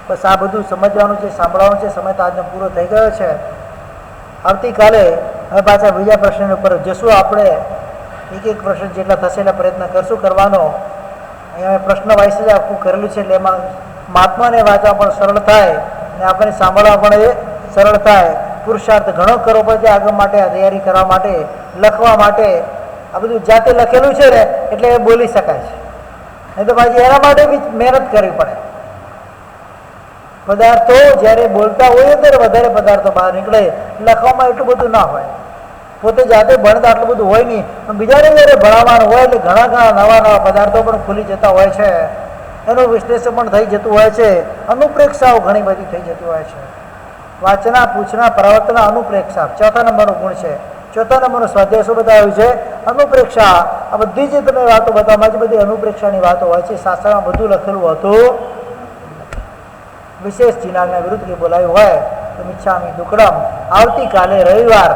બસ આ બધું સમજવાનું છે, સાંભળવાનું છે. સમય તો આજનો પૂરો થઈ ગયો છે. આવતીકાલે હવે પાછા બીજા પ્રશ્ન ઉપર જશું. આપણે એક પ્રશ્ન જેટલા થશે એટલા પ્રયત્ન કરશું કરવાનો. અહીંયા અમે પ્રશ્ન વાઇસ જ આખું કરેલું છે, એટલે એમાં મહાત્માને વાંચવા પણ સરળ થાય અને આપણને સાંભળવા પણ એ સરળ થાય. પુરુષાર્થ ઘણો કરવો પડે આગળ માટે, આ તૈયારી કરવા માટે, લખવા માટે. આ બધું જાતે લખેલું છે ને એટલે એ બોલી શકાય છે, નહીં તો પાછી એના માટે બી મહેનત કરવી પડે. પદાર્થો જ્યારે બોલતા હોય ત્યારે વધારે પદાર્થો બહાર નીકળે. લખવામાં એટલું બધું ના હોય. પોતે જાતે ભણતા આટલું બધું હોય નહીં, પણ બીજાને જ્યારે ભણાવવાનું હોય એટલે ઘણા નવા નવા પદાર્થો પણ ખુલી જતા હોય છે. એનું વિશ્લેષણ પણ થઈ જતું હોય છે. અનુપ્રેક્ષાઓ ઘણી બધી થઈ જતી હોય છે. વાંચના, પૂછના, પ્રવર્તના, અનુપ્રેક્ષા 4થા નંબરનો ગુણ છે. 4થા નંબરનો સ્વાધ્યાય શું બતાવ્યું છે? અનુપ્રેક્ષા. આ બધી જે તમે વાતો બતાવવામાં છે બધી અનુપ્રેક્ષાની વાતો હોય છે. શાસ્ત્રમાં બધું લખેલું હતું. વિશેષ ચિનાગના વિરુદ્ધ કે બોલાયું હોય તો મિચ્છામી દુક્કડમ. આવતીકાલે રવિવાર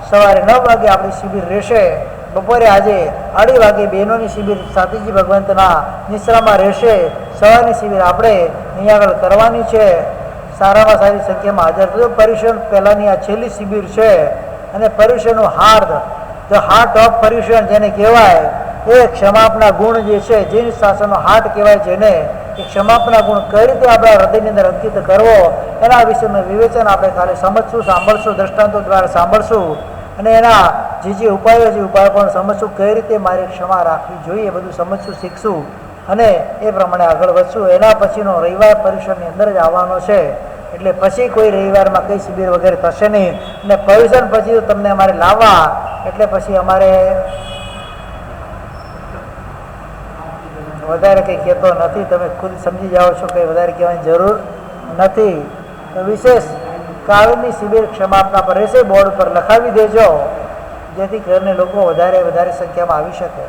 સવારે 9 વાગે આપણી શિબિર રહેશે. બપોરે આજે 2:30 વાગે બહેનોની શિબિર સાતીજી ભગવંતના નિશ્રામાં રહેશે. સવારની શિબિર આપણે અહીંયા આગળ કરવાની છે. સારામાં સારી સંખ્યામાં હાજર થજો. પર્યુષણ પહેલાંની આ છેલ્લી શિબિર છે અને પર્યુષણનું હાર્દ, ધ હાર્ટ ઓફ પર્યુષણ જેને કહેવાય, એ ક્ષમાપના ગુણ જે છે, જૈન શાસનનો હાર્ટ કહેવાય જેને, એ ક્ષમાપના ગુણ કઈ રીતે આપણા હૃદયની અંદર અંકિત કરવો એના વિશેનું વિવેચન આપણે ખાલી સમજશું, સાંભળશું, દ્રષ્ટાંતો દ્વારા સાંભળશું અને એના જે ઉપાયો છે ઉપાયો પણ સમજશું. કઈ રીતે મારી ક્ષમા રાખવી જોઈએ બધું સમજશું, શીખશું અને એ પ્રમાણે આગળ વધશું. એના પછીનો રવિવાર પર્યુષણની અંદર જ આવવાનો છે, એટલે પછી કોઈ રવિવારમાં કંઈ શિબિર વગેરે થશે નહીં. અને પર્યુષણ પછી તો તમને અમારે લાવવા, એટલે પછી અમારે વધારે કંઈ કહેતો નથી. તમે ખુદ સમજી જાઓ છો, કંઈ વધારે કહેવાની જરૂર નથી. તો વિશેષ કાળની શિબિર ક્ષમાપના પર રહેશે. બોર્ડ પર લખાવી દેજો, જેથી ઘરને લોકો વધારે સંખ્યામાં આવી શકે.